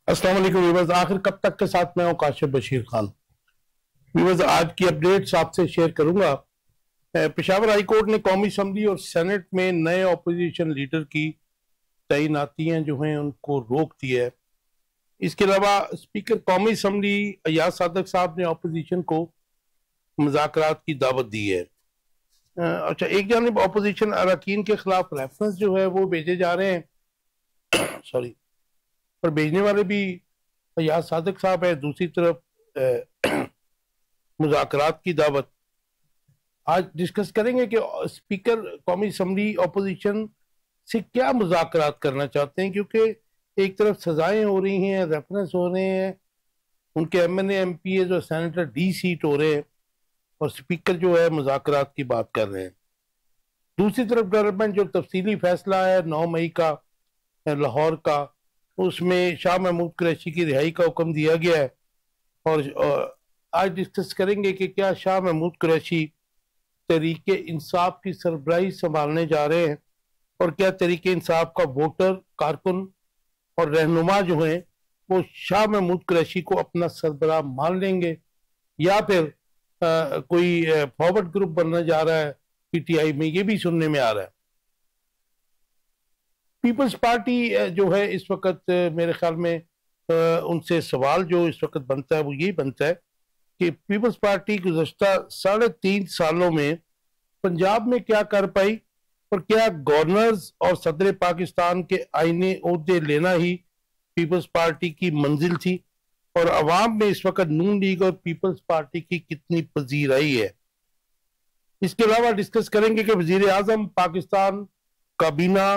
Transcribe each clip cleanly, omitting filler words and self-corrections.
अस्सलाम वालेकुम व्यूअर्स, आखिर कब तक के साथ मैं हूं काशिफ बशीर खान। व्यूअर्स, आज की अपडेट्स आपसे शेयर करूंगा। पेशावर हाई कोर्ट ने कौमी असम्बली और सेनेट में नए अपोजिशन लीडर की तैनातियां जो हैं उनको रोक दिया है। इसके अलावा स्पीकर कौमी असम्बली अयाज सादक साहब ने अपोजिशन को मुज़ाकरात की दावत दी है। अच्छा, एक जानिब अपोजिशन अरकान के खिलाफ रेफरेंस जो है वो भेजे जा रहे हैं सॉरी, पर भेजने वाले भी अयाज सादक साहब है। दूसरी तरफ मुज़ाकरात की दावत आज डिस्कस करेंगे कि स्पीकर कौमी असम्बली अपोजिशन से क्या मुज़ाकरात करना चाहते हैं, क्योंकि एक तरफ सजाएं हो रही हैं, रेफरेंस हो रहे हैं, उनके MNA MPA जो सेनेटर डी सीट हो रहे हैं और स्पीकर जो है मुज़ाकरात की बात कर रहे हैं। दूसरी तरफ गवर्नमेंट जो तफसीली फैसला है 9 मई का लाहौर का, उसमें शाह महमूद कुरैशी की रिहाई का हुक्म दिया गया है। और आज डिस्कस करेंगे कि क्या शाह महमूद कुरैशी तरीके इंसाफ की सरबराही संभालने जा रहे हैं और क्या तरीके इंसाफ का वोटर, कारकुन और रहनुमा जो हैं वो शाह महमूद कुरैशी को अपना सरबराह मान लेंगे, या फिर कोई फॉरवर्ड ग्रुप बनने जा रहा है PTI में। ये भी सुनने में आ रहा है। पीपल्स पार्टी जो है इस वक्त मेरे ख्याल में उनसे सवाल जो इस वक्त बनता है वो यही बनता है कि पीपल्स पार्टी गुज़श्ता 3.5 सालों में पंजाब में क्या कर पाई, और क्या गवर्नर्स और सदर पाकिस्तान के आईने ओहदे लेना ही पीपल्स पार्टी की मंजिल थी, और अवाम में इस वक्त नून लीग और पीपल्स पार्टी की कितनी पजीराई है। इसके अलावा डिस्कस करेंगे कि वजीर आजम, पाकिस्तान काबीना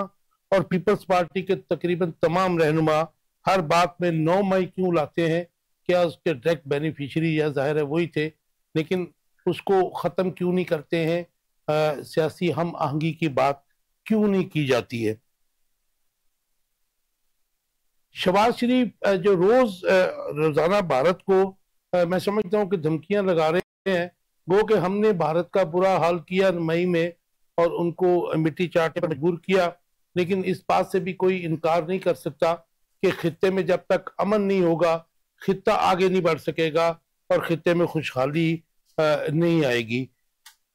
और पीपल्स पार्टी के तकरीबन तमाम रहनुमा हर बात में 9 मई क्यों लाते हैं। क्या उसके डायरेक्ट बेनिफिशियरी या जाहिर है वही थे, लेकिन उसको ख़त्म क्यों नहीं करते हैं। सियासी हम आहंगी की बात क्यों नहीं की जाती है। शहबाज शरीफ जो रोजाना भारत को मैं समझता हूं कि धमकियां लगा रहे हैं, वो कि हमने भारत का बुरा हाल किया मई में और उनको मिट्टी चाटने पर मजबूर किया, लेकिन इस बात से भी कोई इनकार नहीं कर सकता कि खित्ते में जब तक अमन नहीं होगा खित्ता आगे नहीं बढ़ सकेगा और खित्ते में खुशहाली नहीं आएगी।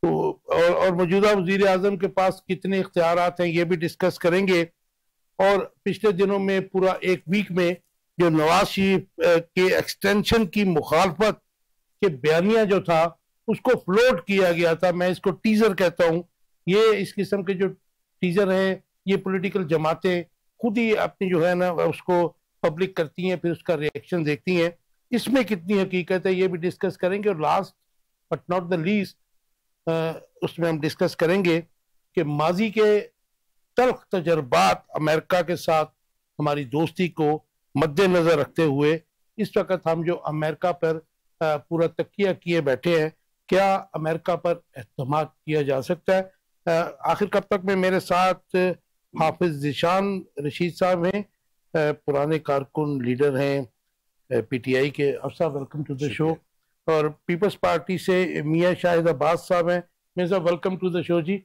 तो और मौजूदा वजीर आजम के पास कितने इख्तियारात हैं ये भी डिस्कस करेंगे। और पिछले दिनों में पूरा एक वीक में जो नवाज शरीफ के एक्सटेंशन की मुखालफत के बयानिया जो था उसको फ्लोट किया गया था। मैं इसको टीजर कहता हूँ। ये इस किस्म के जो टीजर हैं ये पॉलिटिकल जमातें खुद ही अपनी जो है ना उसको पब्लिक करती हैं, फिर उसका रिएक्शन देखती हैं। इसमें कितनी हकीकत है ये भी डिस्कस करेंगे। और last but not the least उसमें हम डिस्कस करेंगे कि माजी के तल्ख तजर्बात अमेरिका के साथ हमारी दोस्ती को मद्देनजर रखते हुए इस वक्त हम जो अमेरिका पर पूरा तकिया किए बैठे हैं, क्या अमेरिका पर एतमाद किया जा सकता है। आखिर कब तक में मेरे साथ हाफिज ज़ीशान रशीद साहब हैं, पुराने कारकुन लीडर हैं PTI के। अफसर वेलकम टू द शो। और पीपल्स पार्टी से मियाँ शाहिद अब्बास साहब हैं। मियाँ साहब वेलकम टू द शो जी।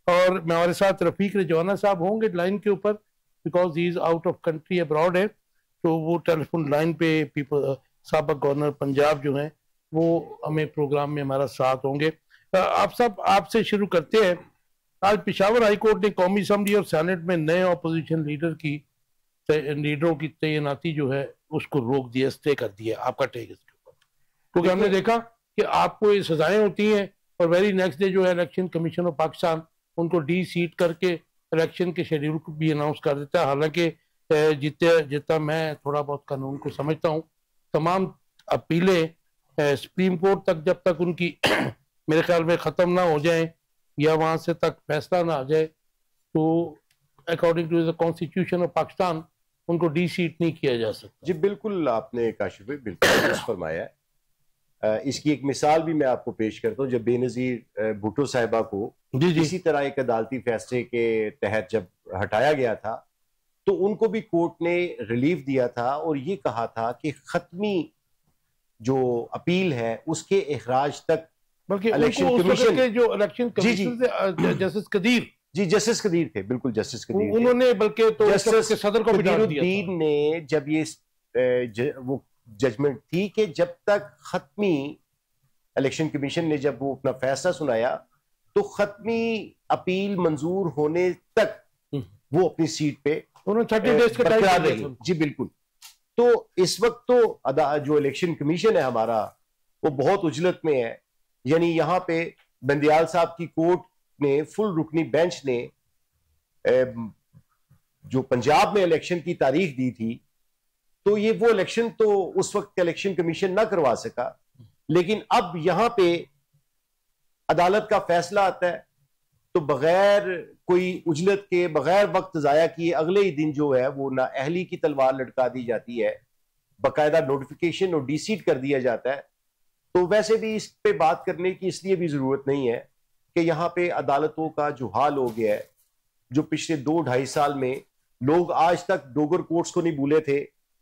और हमारे साथ रफीक रिजवाना साहब होंगे लाइन के ऊपर, because he is out of country, abroad है, तो वो टेलीफोन लाइन पे पीपल साबिक गवर्नर पंजाब जो हैं वो हमें प्रोग्राम में हमारा साथ होंगे। आप सब आपसे शुरू करते हैं। आज पेशावर हाई कोर्ट ने कौमी असम्बली और सेनेट में नए अपोजिशन लीडरों की तैनाती जो है उसको रोक दिया, स्टे कर दिया। आपका टेक इसके ऊपर, क्योंकि हमने देखा कि आपको ये सजाएं होती हैं और वेरी नेक्स्ट डे जो है इलेक्शन कमीशन ऑफ पाकिस्तान उनको डी सीट करके इलेक्शन के शेड्यूल को भी अनाउंस कर देता है। हालांकि जितना मैं थोड़ा बहुत कानून को समझता हूँ, तमाम अपीलें सुप्रीम कोर्ट तक जब तक उनकी मेरे ख्याल में ख़त्म ना हो जाए या वहाँ से तक फैसला ना आ जाए, तो according to the constitution of Pakistan उनको डी सीट नहीं किया जा सकता। जी बिल्कुल, आपने काशिफ भाई बिल्कुल फरमाया है। इसकी एक मिसाल भी मैं आपको पेश करता हूँ। जब बेनजीर भुट्टो साहिबा को इसी तरह एक अदालती फैसले के तहत जब हटाया गया था तो उनको भी कोर्ट ने रिलीफ दिया था और ये कहा था कि खत्मी जो अपील है उसके इखराज तक, बल्कि इलेक्शन कमीशन के जो इलेक्शन कमीशन से जस्टिस कदीर जी जस्टिस कदीर थे, बिल्कुल जस्टिस कदीर उन्होंने, बल्कि तो जस्टिस सदर को भी डाल दिया ने जब ये वो जजमेंट थी कि जब तक खत्मी इलेक्शन कमीशन ने जब वो अपना फैसला सुनाया तो खत्मी अपील मंजूर होने तक वो अपनी सीट पे उन्होंने 30 डेज का टाइम रही। जी बिल्कुल। तो इस वक्त तो जो इलेक्शन कमीशन है हमारा वो बहुत उजलत में है। यानी यहाँ पे बंदियाल साहब की कोर्ट ने, फुल रुकनी बेंच ने जो पंजाब में इलेक्शन की तारीख दी थी, तो ये वो इलेक्शन तो उस वक्त इलेक्शन कमीशन ना करवा सका, लेकिन अब यहां पे अदालत का फैसला आता है तो बगैर कोई उजलत के, बगैर वक्त जाया किए अगले ही दिन जो है वो ना अहली की तलवार लटका दी जाती है, बाकायदा नोटिफिकेशन और डीसीट कर दिया जाता है। तो वैसे भी इस पे बात करने की इसलिए भी जरूरत नहीं है कि यहाँ पे अदालतों का जो हाल हो गया है, जो पिछले 2-2.5 साल में लोग आज तक डोगर कोर्ट्स को नहीं भूले थे,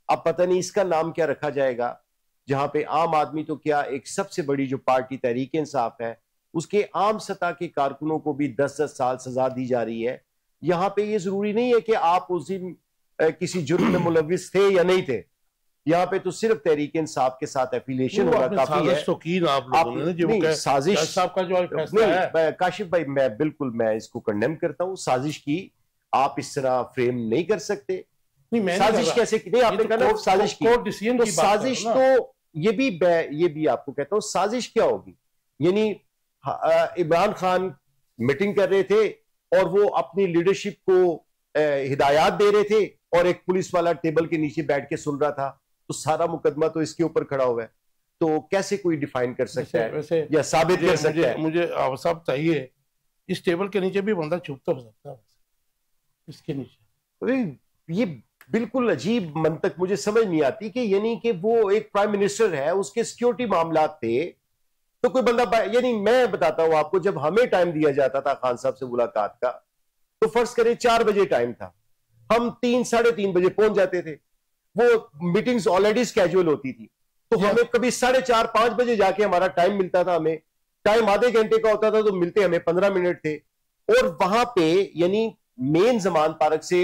अब पता नहीं इसका नाम क्या रखा जाएगा, जहां पे आम आदमी तो क्या, एक सबसे बड़ी जो पार्टी तहरीक इंसाफ है उसके आम सतह के कारकुनों को भी 10-10 साल सजा दी जा रही है। यहाँ पे ये जरूरी नहीं है कि आप उस दिन किसी जुर्म में मुलविस थे या नहीं थे, यहाँ पे तो सिर्फ तहरीक इंसाफ के साथ एफिलिएशन होना काफी है। तो की आप लोगों ने जो साजिश साहब का जो फैसला है, काशिफ भाई मैं इसको कंडेम करता हूँ। साजिश की आप इस तरह फ्रेम नहीं कर सकते। नहीं, साजिश कैसे नहीं, आपने कहा ना साजिश की, तो साजिश तो ये भी आपको कहता हूँ साजिश क्या होगी। यानी इमरान खान मीटिंग कर रहे थे और वो अपनी लीडरशिप को हिदायत दे रहे थे और एक पुलिस वाला टेबल के नीचे बैठ के सुन रहा था, तो सारा मुकदमा तो इसके ऊपर खड़ा हुआ है। तो कैसे कोई डिफाइन कर सकता है वैसे या साबित कर सकता है? मुझे साहब चाहिए, इस टेबल के नीचे भी बंदा छुप तो सकता है इसके नीचे। ये बिल्कुल अजीब मंतक मुझे समझ नहीं आती कि यानी कि वो एक प्राइम मिनिस्टर है, उसके सिक्योरिटी मामला थे, तो कोई बंदा, यानी मैं बताता हूं आपको, जब हमें टाइम दिया जाता था खान साहब से मुलाकात का, तो फर्ज करें 4 बजे टाइम था, हम 3-3:30 बजे पहुंच जाते थे। वो मीटिंग्स ऑलरेडी स्केड्यूल होती थी, तो हमें कभी 4:30-5 बजे जाके हमारा टाइम मिलता था। हमें टाइम आधे घंटे का होता था तो मिलते हमें 15 मिनट थे। और वहां पे यानी मेन जमान पार्क से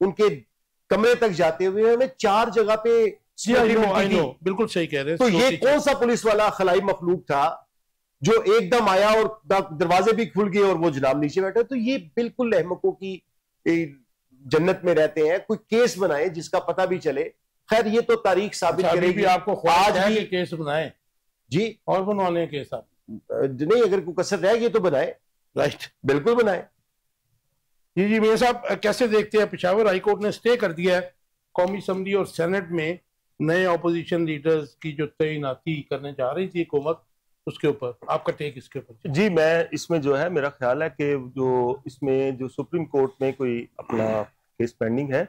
उनके कमरे तक जाते हुए हमें 4 जगह पे बिल्कुल सही कह रहे हैं। तो ये कौन सा पुलिस वाला खलाई मखलूक था जो एकदम आया और दरवाजे भी खुल गए और वो जनाब नीचे बैठे? तो ये बिल्कुल अहमकों की जन्नत में रहते हैं। कोई केस बनाए जिसका पता भी चले। खैर ये तो तारीख साबित करेगी। आपको आज भी केस बनाए जी, और बनवाने केस आप नहीं, अगर कोई कसर रह गई तो बनाए। राइट, बिल्कुल बनाए। जी मेरे साहब कैसे देखते हैं, पेशावर हाईकोर्ट ने स्टे कर दिया है कौमी असम्बली और सेनेट में नए ऑपोजिशन लीडर्स की जो तैनाती करने जा रही थी हुकूमत, उसके ऊपर आपका टेक इसके ऊपर? जी, मैं इसमें जो है, मेरा ख्याल है कि जो इसमें जो सुप्रीम कोर्ट में कोई अपना केस पेंडिंग है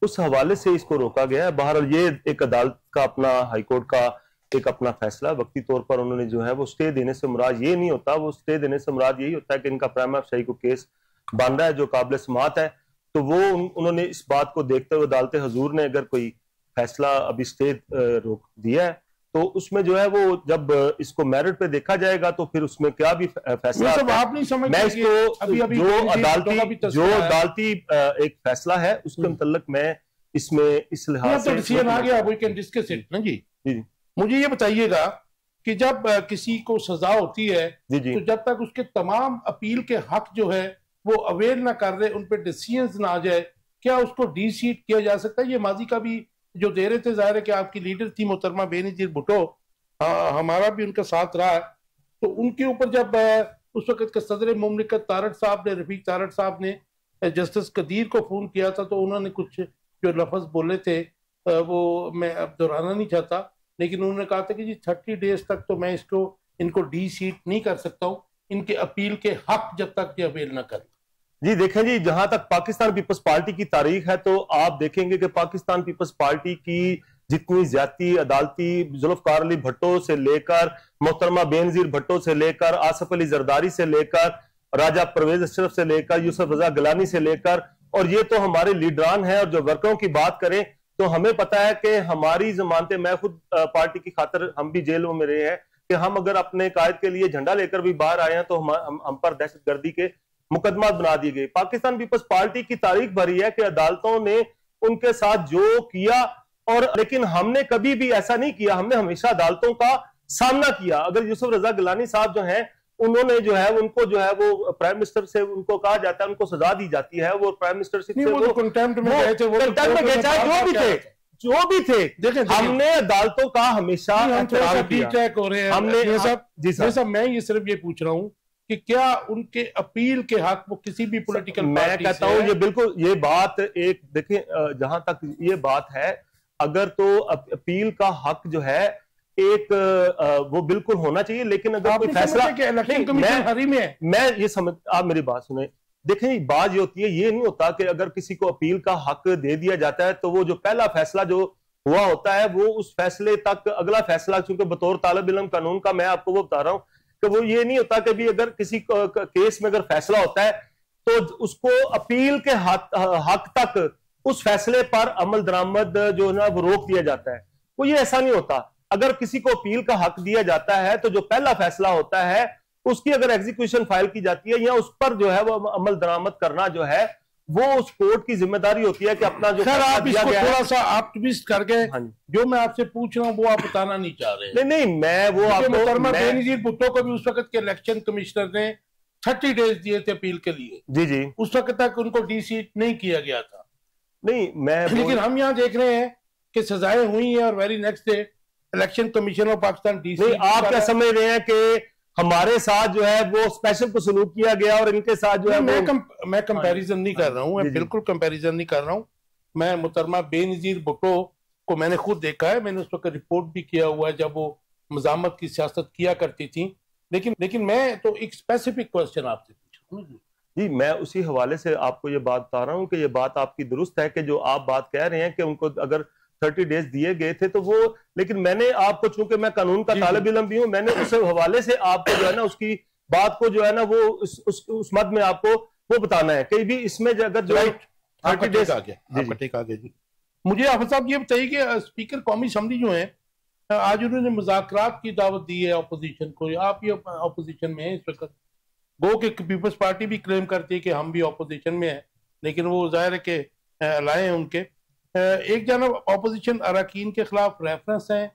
उस हवाले से इसको रोका गया है। बहरहाल ये एक अदालत का अपना, हाई कोर्ट का एक अपना फैसला, वक्ती तौर पर उन्होंने जो है वो स्टे देने से मुराद ये नहीं होता, वो स्टे देने से मुराद यही होता है कि इनका प्राइमा फेसी को केस बन रहा है जो काबिल समाअत है। तो वो उन्होंने इस बात को देखते हुए अदालत हजूर ने अगर कोई फैसला अभी स्टे रोक दिया है तो उसमें जो है वो जब इसको मेरिट पे देखा जाएगा तो फिर उसमें क्या भी फैसला आप नहीं समझ, मैं इसको अभी जो अदालती एक फैसला है उसके मुतल्लिक मैं इसमें इस लिहाज से आ गया, वी कैन डिस्कस इट ना जी। मुझे ये बताइएगा कि जब किसी को सजा होती है तो जब तक उसके तमाम अपील के हक जो है वो अवेल ना कर रहे, उन पर डिसीजन ना आ जाए, क्या उसको डी सीट किया जा सकता है? ये माजी का भी जो दे रहे थे, जाहिर है कि आपकी लीडर थी मोहतरमा बेनजीर भुट्टो, हमारा भी उनका साथ रहा है, तो उनके ऊपर जब उस वक्त के सदर मुमलिकत तारड़ साहब ने, रफीक तारड़ साहब ने जस्टिस कदीर को फोन किया था, तो उन्होंने कुछ जो लफ्ज बोले थे वो मैं अब दोहराना नहीं चाहता, लेकिन उन्होंने कहा था कि जी 30 डेज तक तो मैं इनको डी सीट नहीं कर सकता हूँ, इनके अपील के हक जब तक ये अवेल न करें। जी देखें जी, जहां तक पाकिस्तान पीपल्स पार्टी की तारीख है तो आप देखेंगे कि पाकिस्तान पीपल्स पार्टी की जितनी ज्यादती अदालती, जुल्फकार अली भट्टो से लेकर मोहतरमा बेनजीर भट्टो से लेकर आसफ अली जरदारी से लेकर राजा परवेज अशरफ से लेकर यूसुफ रजा गिलानी से लेकर, और ये तो हमारे लीडरान हैं। और जो वर्करों की बात करें तो हमें पता है कि हमारी जमानतें, मैं खुद पार्टी की खातर हम भी जेलों में रहे हैं, कि हम अगर अपने कायद के लिए झंडा लेकर भी बाहर आए हैं तो हम पर दहशतगर्दी के मुकदमा बना दिए गए। पाकिस्तान पीपल्स पार्टी की तारीख भरी है कि अदालतों ने उनके साथ जो किया और लेकिन हमने कभी भी ऐसा नहीं किया, हमने हमेशा अदालतों का सामना किया। अगर यूसुफ रजा गिलानी साहब जो हैं, उन्होंने जो है उनको जो है वो प्राइम मिनिस्टर से उनको कहा जाता है, उनको सजा दी जाती है, वो प्राइम मिनिस्टर से वो कंटेम्प्ट में गए थे, वो कंटेम्प्ट में गए, जो भी थे हमने अदालतों का हमेशा ट्रैक हो रहे हैं। हमने जी साहब, मैं ये सिर्फ ये पूछ रहा हूँ कि क्या उनके अपील के हक वो किसी भी पॉलिटिकल, मैं कहता हूँ ये बिल्कुल, ये बात एक देखें, जहां तक ये बात है, अगर तो अपील का हक जो है एक वो बिल्कुल होना चाहिए, लेकिन अगर कोई फैसला इलेक्शन कमीशन हरी में है, मैं ये समझ, आप मेरी बात सुने, देखें बात ये होती है, ये नहीं होता कि अगर किसी को अपील का हक दे दिया जाता है तो वो जो पहला फैसला जो हुआ होता है वो उस फैसले तक अगला फैसला, क्योंकि बतौर तालिब इल्म कानून का मैं आपको वो बता रहा हूं कि वो ये नहीं होता कि भी अगर किसी केस में अगर फैसला होता है तो उसको अपील के हक तक उस फैसले पर अमल दरामद जो है ना वो रोक दिया जाता है। वो ये ऐसा नहीं होता। अगर किसी को अपील का हक दिया जाता है तो जो पहला फैसला होता है उसकी अगर एग्जीक्यूशन फाइल की जाती है या उस पर जो है वो अमल दरामद करना जो है वो उस कोर्ट की जिम्मेदारी होती है कि अपना जो आप इसको थोड़ा सा आप ट्विस्ट करके जो मैं आपसे पूछ रहा हूं वो आप बताना नहीं चाह रहे। नहीं मैं वो आपको बेनजीर भुट्टो को भी उस वक्त के इलेक्शन कमिश्नर ने 30 डेज दिए थे अपील के लिए। जी जी, उस वक्त तक उनको डीसीट नहीं किया गया था। नहीं मैं, लेकिन हम यहाँ देख रहे हैं कि सजाएं हुई हैं और very next day election commission of Pakistan DC. आप क्या समझ रहे हैं कि हमारे साथ जो है वो स्पेशल को सलूक किया गया और इनके साथ जो है मैं कंपैरिजन नहीं कर रहा हूं, मैं बिल्कुल कंपैरिजन नहीं कर रहा हूं। मैं मुहतरमा बेनजीर भुट्टो को मैंने खुद देखा है, मैंने उस वक्त रिपोर्ट भी किया हुआ है जब वो मज़ामत की सियासत किया करती थी। लेकिन मैं तो एक स्पेसिफिक क्वेश्चन आपसे पूछ रहा हूँ जी, मैं उसी हवाले से आपको ये बात बता रहा हूँ कि ये बात आपकी दुरुस्त है कि जो आप बात कह रहे हैं कि उनको अगर 30 डेज दिए गए थे तो वो, लेकिन मैंने आपको, चूंकि मैं कानून का तालिब इल्म भी हूं, मैंने उस हवाले से आपको जो है ना उसकी बात को जो है ना वो उस मद में आपको वो बताना है कहीं भी इसमें अगर जो 30 डेज आ गया जी। मुझे हाफिज साहब ये बताइए कि स्पीकर कौमी असम्बली जो है आज उन्होंने मुज़ाकरात की दावत दी है अपोजिशन को। आप ये अपोजिशन में है इस वक्त, गो के पीपल्स पार्टी भी क्लेम करती है कि हम भी अपोजिशन में है, लेकिन वो जाहिर है कि अलाए हैं उनके। एक जानब अपोजिशन अरकान के खिलाफ रेफरेंस हैं,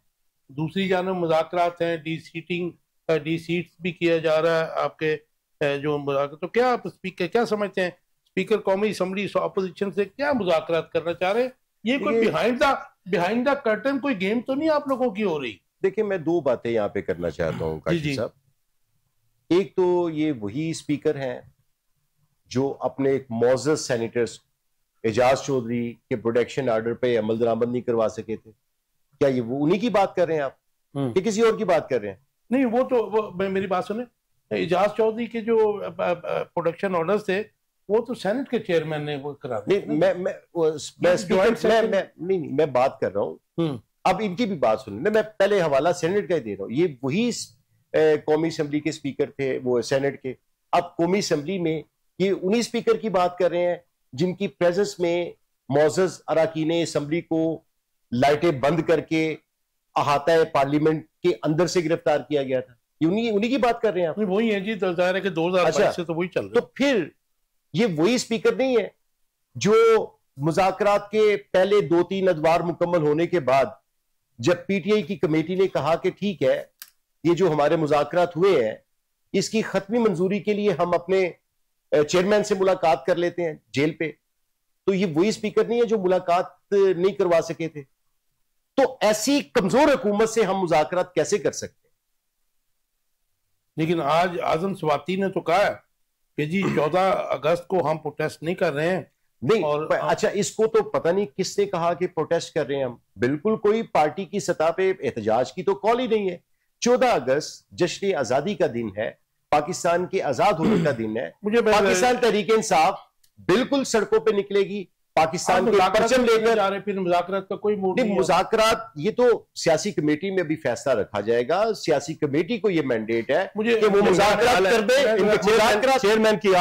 दूसरी जानब मुज़ाकरात हैं, डी सीट्स भी किया जा रहा है आपके जो मुज़ाकरात। तो क्या आप स्पीकर क्या समझते हैं, स्पीकर कौमी असम्बली अपोजिशन से क्या मुज़ाकरात करना चाह रहे हैं? ये कोई बिहाइंड द कर्टन कोई गेम तो नहीं आप लोगों की हो रही? देखिए मैं दो बातें यहाँ पे करना चाहता हूँ काशिफ साहब। एक तो ये वही स्पीकर हैं जो अपने एक मौजूद सेनेटर्स एजाज चौधरी के प्रोटेक्शन ऑर्डर पे अमल दरामद नहीं करवा सके थे। क्या ये वो उन्हीं की बात कर रहे हैं आप कि किसी और की बात कर रहे हैं? नहीं, वो मेरी बात सुने, एजाज चौधरी के जो प्रोटेक्शन ऑर्डर्स थे वो तो सेनेट के चेयरमैन ने वो करा दिया। मैं बात कर रहा हूँ, अब इनकी भी बात सुन, मैं पहले हवाला सेनेट का ही दे रहा हूँ। ये वही कौमी असम्बली के स्पीकर थे, वो सेनेट के। अब कौमी असम्बली में ये उन्हीं स्पीकर की बात कर रहे हैं जिनकी प्रेजेंस में मौजूद अरकान असम्बली को लाइटें बंद करके अहाता पार्लियामेंट के अंदर से गिरफ्तार किया गया था। ये उन्हीं की बात कर रहे हैं आप? वही है जी, जाहिर है कि 2022 से तो वही चल रहा है। तो फिर ये वही स्पीकर नहीं है जो मुज़ाकरात के पहले 2-3 अदवार मुकम्मल होने के बाद जब पीटीआई की कमेटी ने कहा कि ठीक है ये जो हमारे मुज़ाकरात हुए हैं इसकी खत्मी मंजूरी के लिए हम अपने चेयरमैन से मुलाकात कर लेते हैं जेल पे, तो ये वही स्पीकर नहीं है जो मुलाकात नहीं करवा सके थे। तो ऐसी कमजोर हुकूमत से हम मुज़ाकरात कैसे कर सकते हैं? लेकिन आज आजम स्वाति ने तो कहा कि जी 14 अगस्त को हम प्रोटेस्ट नहीं कर रहे हैं। नहीं, और अच्छा इसको तो पता नहीं किसने कहा कि प्रोटेस्ट कर रहे हैं हम। बिल्कुल कोई पार्टी की सतह पे एहतजाज की तो कॉल ही नहीं है। 14 अगस्त जश्न आजादी का दिन है, पाकिस्तान के आजाद होने का दिन है। पाकिस्तान तहरीक इंसाफ बिल्कुल सड़कों पे निकलेगी, पाकिस्तान के परचम लेकर जा रहे। फिर मुज़ाकरात का कोई मूड नहीं। मुज़ाकरात ये तो सियासी कमेटी में भी फैसला रखा जाएगा। सियासी कमेटी को ये मैंडेट है कि वो मुज़ाकरात कर दे। चेयरमैन की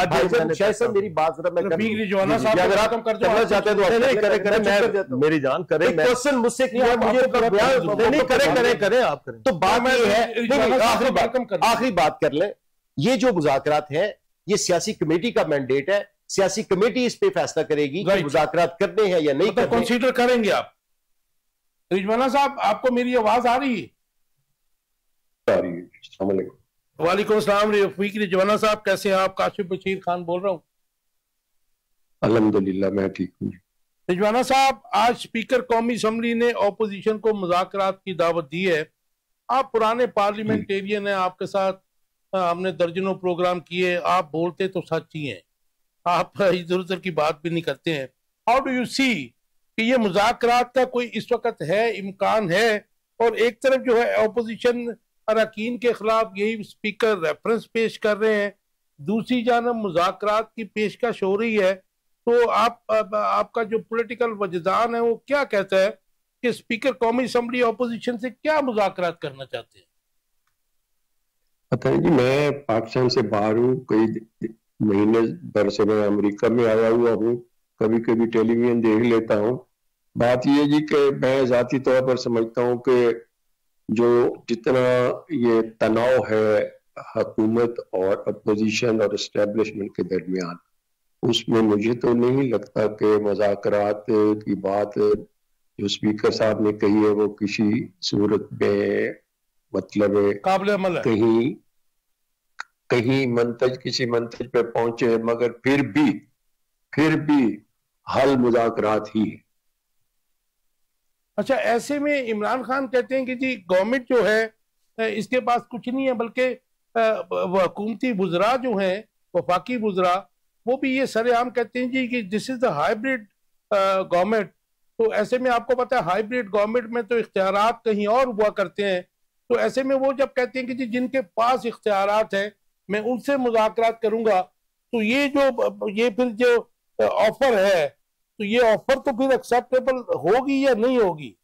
शायद मेरी बात जरा मैं अगर आप करना चाहते हैं तो मेरी जान करें, क्वेश्चन मुझसे किया मुझे करें आप करें। तो बात ये है, आखिरी बात कर ले, ये जो मुज़ाकरात है ये सियासी कमेटी का मैंडेट है। सियासी कमेटी इस पे फैसला करेगी कि मुज़ाकरात करने हैं या नहीं करने। कंसीडर करेंगे आप? रिजवाना साहब, आपको मेरी आवाज आ रही है? वालेकुम अस्सलाम रफीक रिजवाना साहब, कैसे हैं आप? काशिफ बशीर खान बोल रहा हूँ। अल्हम्दुलिल्लाह मैं ठीक हूँ। रिजवाना साहब, आज स्पीकर कौमी असम्बली ने ऑपोजिशन को मुज़ाकरात की दावत दी है। आप पुराने पार्लियामेंटेरियन हैं, आपके साथ हमने दर्जनों प्रोग्राम किए। आप बोलते तो सच ही हैं, आप इधर उधर की बात भी नहीं करते हैं। हाउ डू यू सी कि ये मुज़ाकरात का कोई इस वक्त है, इम्कान है? और एक तरफ जो है ऑपोजिशन अरकान के खिलाफ यही स्पीकर रेफरेंस पेश कर रहे हैं, दूसरी जानब मुज़ाकरात की पेशकश हो रही है। तो आपका जो पॉलिटिकल वजदान है वो क्या कहता है कि स्पीकर कौमी असम्बली ऑपोजिशन से क्या मुज़ाकरात करना चाहते हैं? पता है जी, मैं पाकिस्तान से बाहर हूँ, कई महीने भर से मैं अमेरिका में आया हुआ हूँ, कभी कभी टेलीविजन देख लेता हूँ। बात यह जी कि मैं जाती तौर पर समझता हूँ कि जो जितना ये तनाव है हुकूमत और अपोजिशन और एस्टेब्लिशमेंट के दरमियान, उसमें मुझे तो नहीं लगता कि मुज़ाकरात की बात जो स्पीकर साहब ने कही है वो किसी सूरत में मतलब काबिल अमल है। कहीं मंतज किसी मंतज पे पहुंचे, मगर फिर भी हल मुज़ाकरात ही है। अच्छा, ऐसे में इमरान खान कहते हैं कि जी गवर्नमेंट जो है इसके पास कुछ नहीं है, बल्कि हुकूमती वुज़रा जो हैं, वफाकी वुज़रा, वो भी ये सरेआम कहते हैं जी कि this is the hybrid government. तो ऐसे में आपको पता है हाइब्रिड गवर्नमेंट में तो इख्तियारात कहीं और हुआ करते हैं। तो ऐसे में वो जब कहते हैं कि जी जिनके पास इख्तियारात है मैं उनसे मुज़ाकरात करूंगा, तो ये फिर जो ऑफर है, तो ये ऑफर तो फिर एक्सेप्टेबल होगी या नहीं होगी?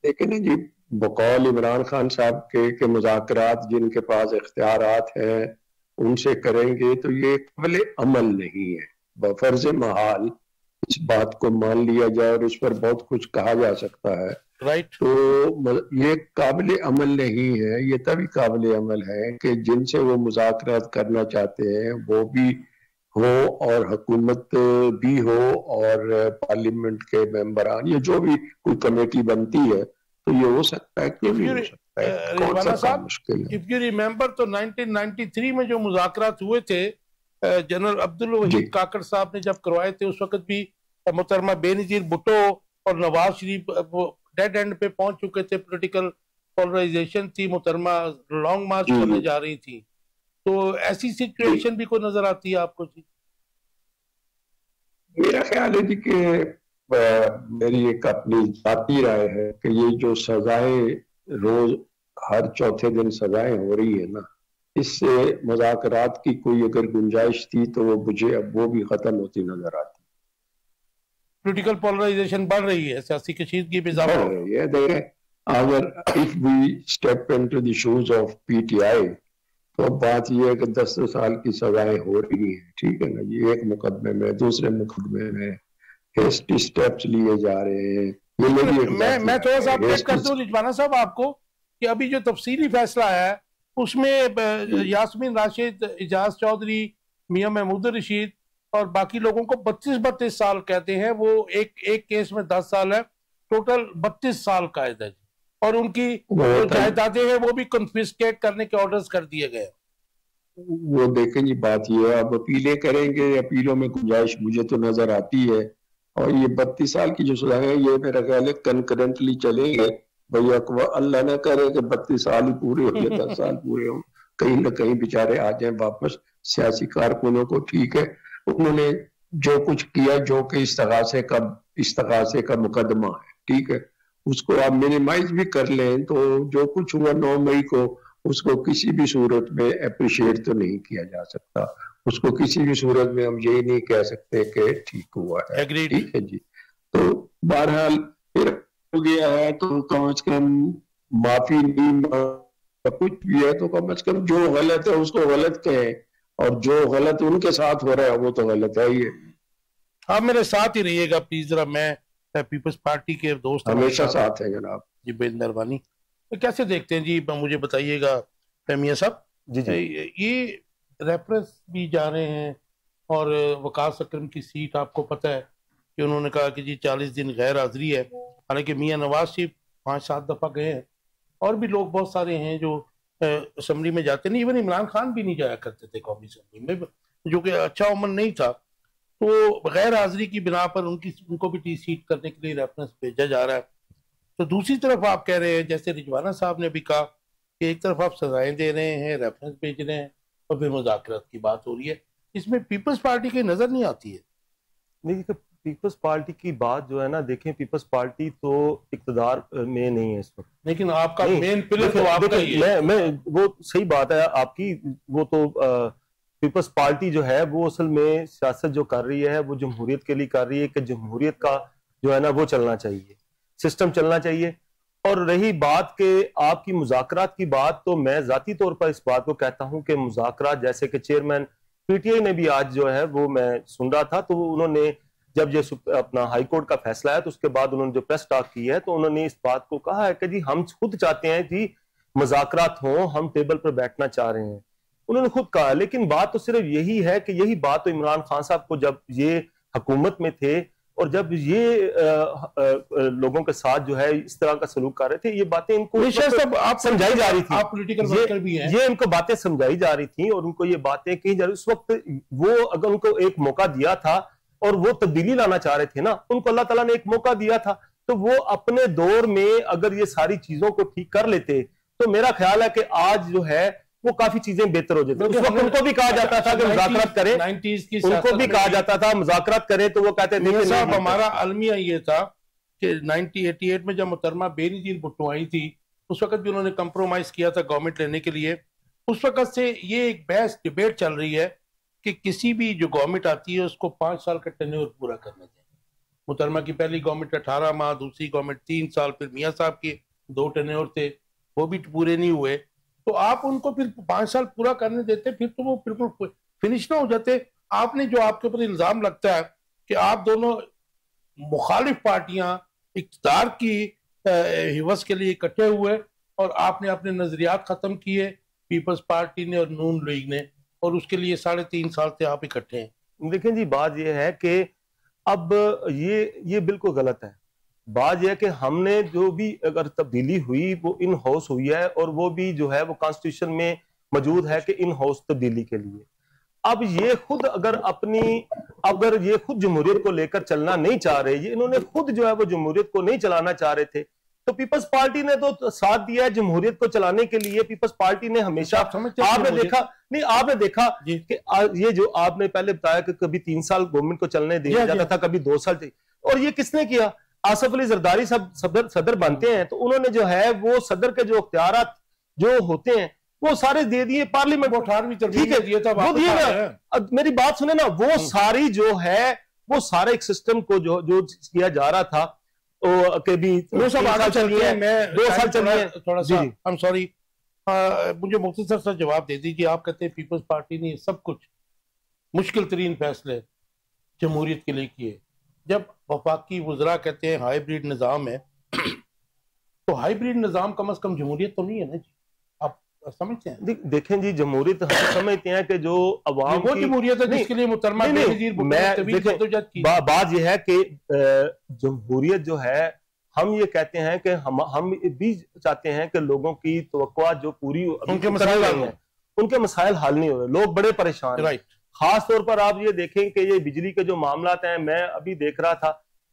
लेकिन जी बकौल इमरान खान साहब के मुज़ाकरात जिनके पास इख्तियारात हैं उनसे करेंगे, तो ये काबिल अमल नहीं है। बफर्ज महाल इस बात को मान लिया जाए और उस पर बहुत कुछ कहा जा सकता है, राइट। तो ये काबिल अमल नहीं है। ये तभी काबिल अमल है कि जिनसे वो मुज़ाकरात करना चाहते हैं वो भी हो और हुकूमत भी हो और पार्लियामेंट के मेंबरान, ये जो भी कोई कमेटी बनती है, तो ये हो सकता है, क्यों नहीं हो सकता है? कौन सा काम मुश्किल है? इफ यू रिमेंबर तो 1993 में जो मुज़ाकरात हुए थे जनरल अब्दुल वहीद काकड़ साहब ने जब करवाए थे, उस वक्त भी मोहतरमा बेनजीर भुट्टो और नवाज शरीफ डेड एंड पे पहुंच चुके थे। पॉलिटिकल पोलराइजेशन थी, मोहतरमा लॉन्ग मार्च करने जा रही थी। तो ऐसी सिचुएशन भी कोई नजर आती है आपको जी? मेरा ख्याल है जी कि मेरी एक अपनी जाती राय है कि ये जो सजाएं रोज हर चौथे दिन सजाएं हो रही है ना, इससे मुज़ाकरात की कोई अगर गुंजाइश थी तो वो मुझे अब वो भी खत्म होती नजर आती। पॉलिटिकल पोलराइजेशन बढ़ रही है, सियासी कशीदगी भी बढ़ रही है। देखें, अगर if we step into the shoes of PTI, तो बात यह है कि 10 साल की सजाएं हो रही है, ठीक है ना जी, एक मुकदमे में दूसरे मुकदमे में हेस्टी स्टेप्स लिए जा रहे हैं। ये मैं थोड़ा सा अपडेट कर दूं रिजवाना साहब आपको कि अभी जो तफसीली फैसला है उसमें यास्मीन राशिद, इजाज चौधरी, मियां महमूद रशीद और बाकी लोगों को 32 साल कहते हैं। वो एक केस में 10 साल है, टोटल 32 साल कायद है। और उनकी जो जायदादें हैं वो भी कन्फिस्केट करने के ऑर्डर्स कर दिए गए। वो देखें जी, बात ये है, अब अपीलें करेंगे, अपीलों में गुंजाइश मुझे तो नजर आती है। और ये 32 साल की जो सजा है ये मेरा ख्याल है कंकरेंटली चलेंगे। भैया अल्लाह न करे कि 32 साल ही पूरे हो या 10 साल पूरे हो, कहीं ना कहीं बेचारे आ जाए वापस। सियासी कारकुनों को ठीक है, उन्होंने जो कुछ किया, जो कि इस्तगासे का मुकदमा है, ठीक है, उसको आप मिनिमाइज भी कर लें तो जो कुछ हुआ 9 मई को, उसको किसी भी सूरत में अप्रिशिएट तो नहीं किया जा सकता। उसको किसी भी सूरत में हम ये नहीं कह सकते कि ठीक हुआ है, ठीक है जी। तो बहरहाल फिर हो गया है तो कम से कम माफी नहीं, कुछ भी है तो कम से कम जो गलत है उसको गलत कहें, और जो गलत उनके साथ हो रहा है वो तो गलत है ही है। आप मेरे साथ ही रहिएगा प्लीज जरा, मैं पीपल्स पार्टी के दोस्त हमेशा साथ है जनाब जी, बेनदरवानी। तो कैसे देखते हैं जी, मुझे बताइएगा मियां साहब जी। ये रेफरेंस भी जा रहे हैं और वकास अकरम की सीट आपको पता है कि उन्होंने कहा कि जी 40 दिन गैर हाजिरी है, हालांकि मियां नवाज शरीफ 5-7 दफा गए हैं, और भी लोग बहुत सारे हैं जो असम्बली में जाते नहीं। इवन इमरान खान भी नहीं जाया करते थे कौमी असम्बली में, जो कि अच्छा उम्र नहीं था। तो गैर हाजिरी की बिना पर उनको भी टी सीट करने के लिए रेफरेंस भेजा जा रहा है। तो दूसरी तरफ आप कह रहे हैं, जैसे रिजवाना साहब ने भी कहा, कि एक तरफ आप सजाएं दे रहे हैं, रेफरेंस भेज रहे हैं, और फिर मुज़ाकरात की बात हो रही है। इसमें पीपल्स पार्टी की नजर नहीं आती है। नहीं, पीपल्स पार्टी की बात जो है ना, देखें पीपल्स पार्टी तो इक़्तिदार में नहीं है इस वक्त, लेकिन आपका मेन पिलर तो आपका ही है। मैं वो सही बात है आपकी। वो तो पीपल्स पार्टी जो है वो असल में सियासत जो कर रही है वो जमहूरियत के लिए कर रही है, कि जमहूरियत का जो है ना वो चलना चाहिए, सिस्टम चलना चाहिए। और रही बात के आपकी मुज़ाकरात की बात, तो मैं जाती तौर पर इस बात को कहता हूं कि मुज़ाकरात, जैसे कि चेयरमैन पीटीआई ने भी आज जो है वो मैं सुन रहा था, तो उन्होंने जब ये अपना हाई कोर्ट का फैसला है तो उसके बाद उन्होंने जो प्रेस टॉक की है, तो उन्होंने इस बात को कहा है कि जी हम खुद चाहते हैं कि मुज़ाकरात हो, हम टेबल पर बैठना चाह रहे हैं, उन्होंने खुद कहा। लेकिन बात तो सिर्फ यही है कि यही बात तो इमरान खान साहब को जब ये हुकूमत में थे और जब ये लोगों के साथ जो है इस तरह का सलूक कर रहे थे, ये बातें इनको आप समझाई जा रही थी, आप पॉलिटिकल वर्कर भी हैं, ये इनको बातें समझाई जा रही थी और उनको ये बातें कही जा रही। उस वक्त वो अगर उनको एक मौका दिया था और वो तब्दीली लाना चाह रहे थे ना, उनको अल्लाह ताला ने एक मौका दिया था, तो वो अपने दौर में अगर ये सारी चीजों को ठीक कर लेते तो मेरा ख्याल है कि आज जो है वो काफी चीजें बेहतर हो जाती। उस वक्त उनको भी कहा जाता था कि मुज़ाकरात करें, उनको भी कहा जाता था मुज़ाकरात करें, तो वो कहते थे साहब हमारा अलमिया ये था कि 1988 में जब मुहतरमा बेनज़ीर भुट्टो आई थी, उस वक्त भी उन्होंने कंप्रोमाइज किया था गवर्नमेंट लेने के लिए। उस वक्त से ये एक बहस डिबेट चल रही है कि किसी भी जो गवर्नमेंट आती है उसको 5 साल का टेन्योर पूरा करना चाहिए। मुहतरमा की पहली गवर्नमेंट 18 माह, दूसरी गवर्नमेंट 3 साल, फिर मियाँ साहब के 2 टेन्योर थे, वो भी पूरे नहीं हुए। तो आप उनको फिर 5 साल पूरा करने देते, फिर तो वो बिल्कुल फिनिश ना हो जाते। आपने जो आपके ऊपर इल्जाम लगता है कि आप दोनों मुखालिफ पार्टियां इक़्तिदार की हिवस के लिए इकट्ठे हुए और आपने अपने नजरियात खत्म किए, पीपल्स पार्टी ने और नून लीग ने, और उसके लिए 3.5 साल से आप इकट्ठे हैं। देखें जी, बात यह है कि अब ये बिल्कुल गलत है। बात यह है कि हमने जो भी अगर तब्दीली हुई वो इन हाउस हुई है, और वो भी जो है वो कॉन्स्टिट्यूशन में मौजूद है कि इन हाउस तब्दीली के लिए। अब ये खुद अगर ये खुद जमहूरियत को लेकर चलना नहीं चाह रहे, ये इन्होंने खुद जो है वो जमहूरियत को नहीं चलाना चाह रहे थे, तो पीपल्स पार्टी ने तो साथ दिया है जमहूरियत को चलाने के लिए। पीपल्स पार्टी ने हमेशा, आपने देखा कि ये जो आपने पहले बताया कि कभी 3 साल गवर्नमेंट को चलने दिया जाता था, कभी 2 साल, और ये किसने किया? आसिफ अली जरदारी सब सदर बनते हैं, तो उन्होंने जो है वो सदर के जो इख्तियारात जो होते हैं वो सारे दे दिए पार्लियामेंट को। 18वीं ठीक है, वो दिए ना। मेरी बात सुने ना, वो सारी जो है वो सारे एक सिस्टम को जो किया जा रहा था के भी 2 साल चलिए, मैं 2 साल चलिए, थोड़ा सा आई एम सॉरी, मुझे मुख्तसर सा जवाब दे दीजिए। आप कहते हैं पीपल्स पार्टी ने सब कुछ मुश्किल तरीन फैसले जमहूरियत के लिए किए। जब वफाकी वज़रा कहते हैं हाइब्रिड निज़ाम है, तो हाइब्रिड निज़ाम कम अज कम जमहूरियत तो नहीं है ना जी? आप समझते हैं? देखें जी, जमहूरियत हम समझते हैं कि जो अवाम वो जमहूरियत है जिसके लिए मुहतरमा बेनज़ीर बात यह है कि जमहूरियत जो है, हम ये कहते हैं कि हम भी चाहते हैं कि लोगों की तवक्कुआ जो पूरी उनके मसाइल हल नहीं हो रहे, लोग बड़े परेशान हैं। खास तौर पर आप ये देखें कि ये बिजली के जो मामलात हैं, मैं अभी देख रहा था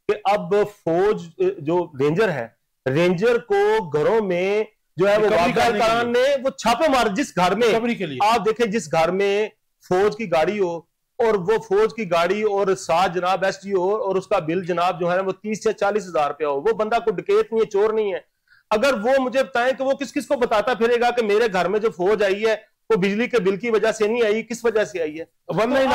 कि अब फौज जो रेंजर है, रेंजर को घरों में जो है वो वाक़ातान ने वो छापे मार, जिस घर में आप देखें, जिस घर में फौज की गाड़ी हो और वो फौज की गाड़ी और 7 जनाब SDO और उसका बिल जनाब जो है वो 30 या 40 हजार रुपया हो, वो बंदा को डकैत नहीं है, चोर नहीं है। अगर वो मुझे बताएं कि वो किस किस को बताता फिरेगा कि मेरे घर में जो फौज आई है वो बिजली के बिल की वजह से नहीं आई, किस वजह से आई है? वन लाइन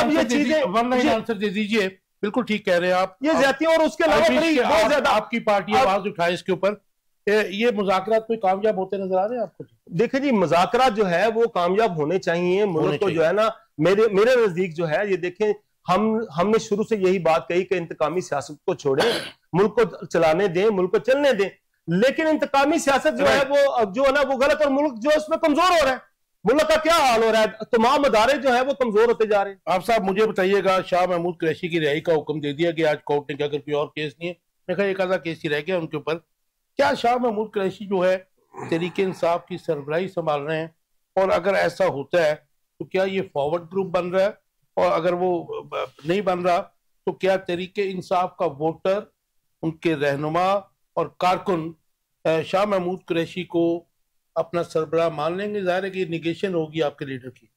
आंसर दे दीजिए। बिल्कुल ठीक कह रहे हैं आप, ये ज्यादती। और उसके अलावा आपकी पार्टी आवाज उठाए इसके ऊपर, ये मुज़ाकरात कोई कामयाब होते नजर आ रहे हैं आपको? देखिए जी, मुज़ाकरात जो है वो कामयाब होने चाहिए। मुल्क को जो है ना, मेरे नजदीक जो है, ये देखें, हमने शुरू से यही बात कही कि इंतकामी सियासत को छोड़ें, मुल्क को चलाने दें, मुल्क को चलने दें। लेकिन इंतकामी सियासत जो है वो ना वो गलत, और मुल्क जो उसमें कमजोर हो रहा है। मुल्क का क्या हाल हो रहा है? तमाम अदारे जो है वो कमजोर होते जा रहे हैं। आप साहब मुझे बताइएगा, शाह महमूद कुरैशी की रिहाई का हुक्म दे दिया कि आज कोर्ट ने, कि अगर कोई और केस नहीं है मेरे ख्याल एक आधा केस ही रह गया उनके ऊपर। क्या शाह महमूद कुरैशी जो है तहरीक इंसाफ की सरबराही संभाल रहे हैं, और अगर ऐसा होता है तो क्या ये फॉरवर्ड ग्रुप बन रहा है, और अगर वो नहीं बन रहा तो क्या तहरीक इंसाफ का वोटर, उनके रहनुमा और कारकुन शाह महमूद कुरैशी को अपना सरबराह मान लेंगे? जाहिर है कि निगेशन होगी आपके लीडर की।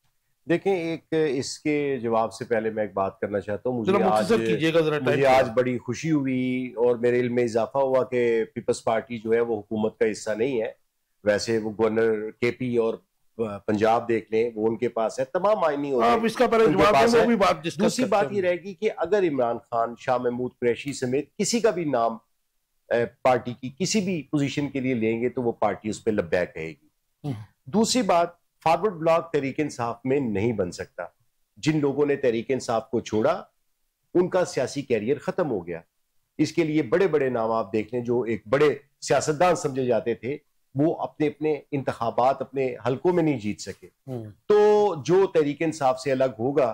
देखें, एक इसके जवाब से पहले मैं एक बात करना चाहता हूँ। मुझे आज बड़ी खुशी हुई और मेरे इल्म में इजाफा हुआ कि पीपल्स पार्टी जो है वो हुकूमत का हिस्सा नहीं है। वैसे वो गवर्नर केपी और पंजाब देख लें, वो उनके पास है, तमाम आईनी दूसरी बात ये रहेगी कि अगर इमरान खान शाह महमूद कुरैशी समेत किसी का भी नाम पार्टी की किसी भी पोजीशन के लिए लेंगे तो वो पार्टी उस पर लब्बैक कहेगी। दूसरी बात, फॉरवर्ड ब्लॉक तहरीक इंसाफ में नहीं बन सकता। जिन लोगों ने तहरीक इंसाफ को छोड़ा उनका सियासी कैरियर खत्म हो गया। इसके लिए बड़े बड़े नाम आप देख लें जो एक बड़े सियासतदान समझे जाते थे, वो अपने अपने इंतखाबात अपने हलकों में नहीं जीत सके। तो जो तहरीक इंसाफ से अलग होगा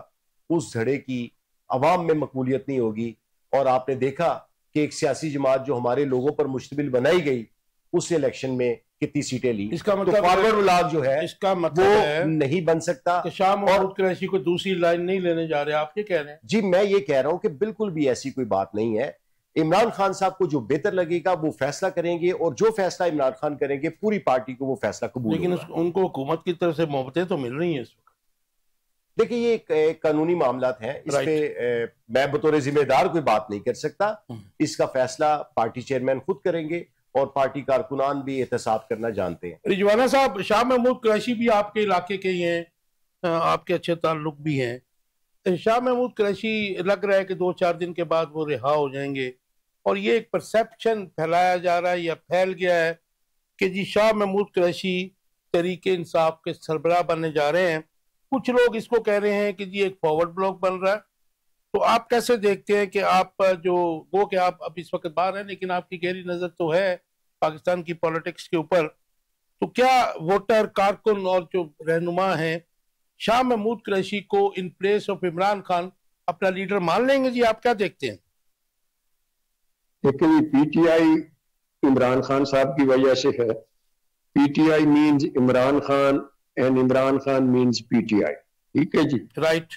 उस धड़े की अवाम में मकबूलियत नहीं होगी। और आपने देखा कि एक सियासी जमात जो हमारे लोगों पर मुश्तमिल बनाई गई उस इलेक्शन में कितनी सीटें ली। इसका मतलब तो फॉरवर्ड ब्लॉक जो है इसका मतलब वो है नहीं बन सकता। कि शाह महमूद कुरैशी को दूसरी लाइन नहीं लेने जा रहे, आप ये कह रहे हैं? जी, मैं ये कह रहा हूं कि बिल्कुल भी ऐसी कोई बात नहीं है। इमरान खान साहब को जो बेहतर लगेगा वो फैसला करेंगे, और जो फैसला इमरान खान करेंगे पूरी पार्टी को वो फैसला कबूल होगा। लेकिन उनको हुकूमत की तरफ से मोहब्बतें तो मिल रही हैं इस वक्त। देखिए, ये एक कानूनी मामलात हैं, इस पे मैं बतौर जिम्मेदार कोई बात नहीं कर सकता। इसका फैसला पार्टी चेयरमैन खुद करेंगे और पार्टी कारकुनान भी एहतसाब करना जानते हैं। रिजवाना साहब, शाह महमूद कुरैशी भी आपके इलाके के ही हैं, आपके अच्छे ताल्लुक भी हैं। शाह महमूद कुरैशी लग रहा है कि 2-4 दिन के बाद वो रिहा हो जाएंगे, और ये एक परसेप्शन फैलाया जा रहा है या फैल गया है कि जी शाह महमूद कुरैशी तहरीक इंसाफ के सरबराह बनने जा रहे हैं। कुछ लोग इसको कह रहे हैं कि जी एक फॉरवर्ड ब्लॉक बन रहा है। तो आप कैसे देखते हैं कि आप जो वो कि आप अब इस वक्त बाहर हैं लेकिन आपकी गहरी नजर तो है पाकिस्तान की पॉलिटिक्स के ऊपर, तो क्या वोटर, कारकुन और जो रहनुमा हैं शाह महमूद कुरैशी को in place of Imran Khan अपना लीडर मान लेंगे? जी, आप क्या देखते हैं? देखिए, पीटीआई इमरान खान साहब की वजह से है। PTI means Imran Khan and Imran Khan means PTI. ठीक है जी, राइट।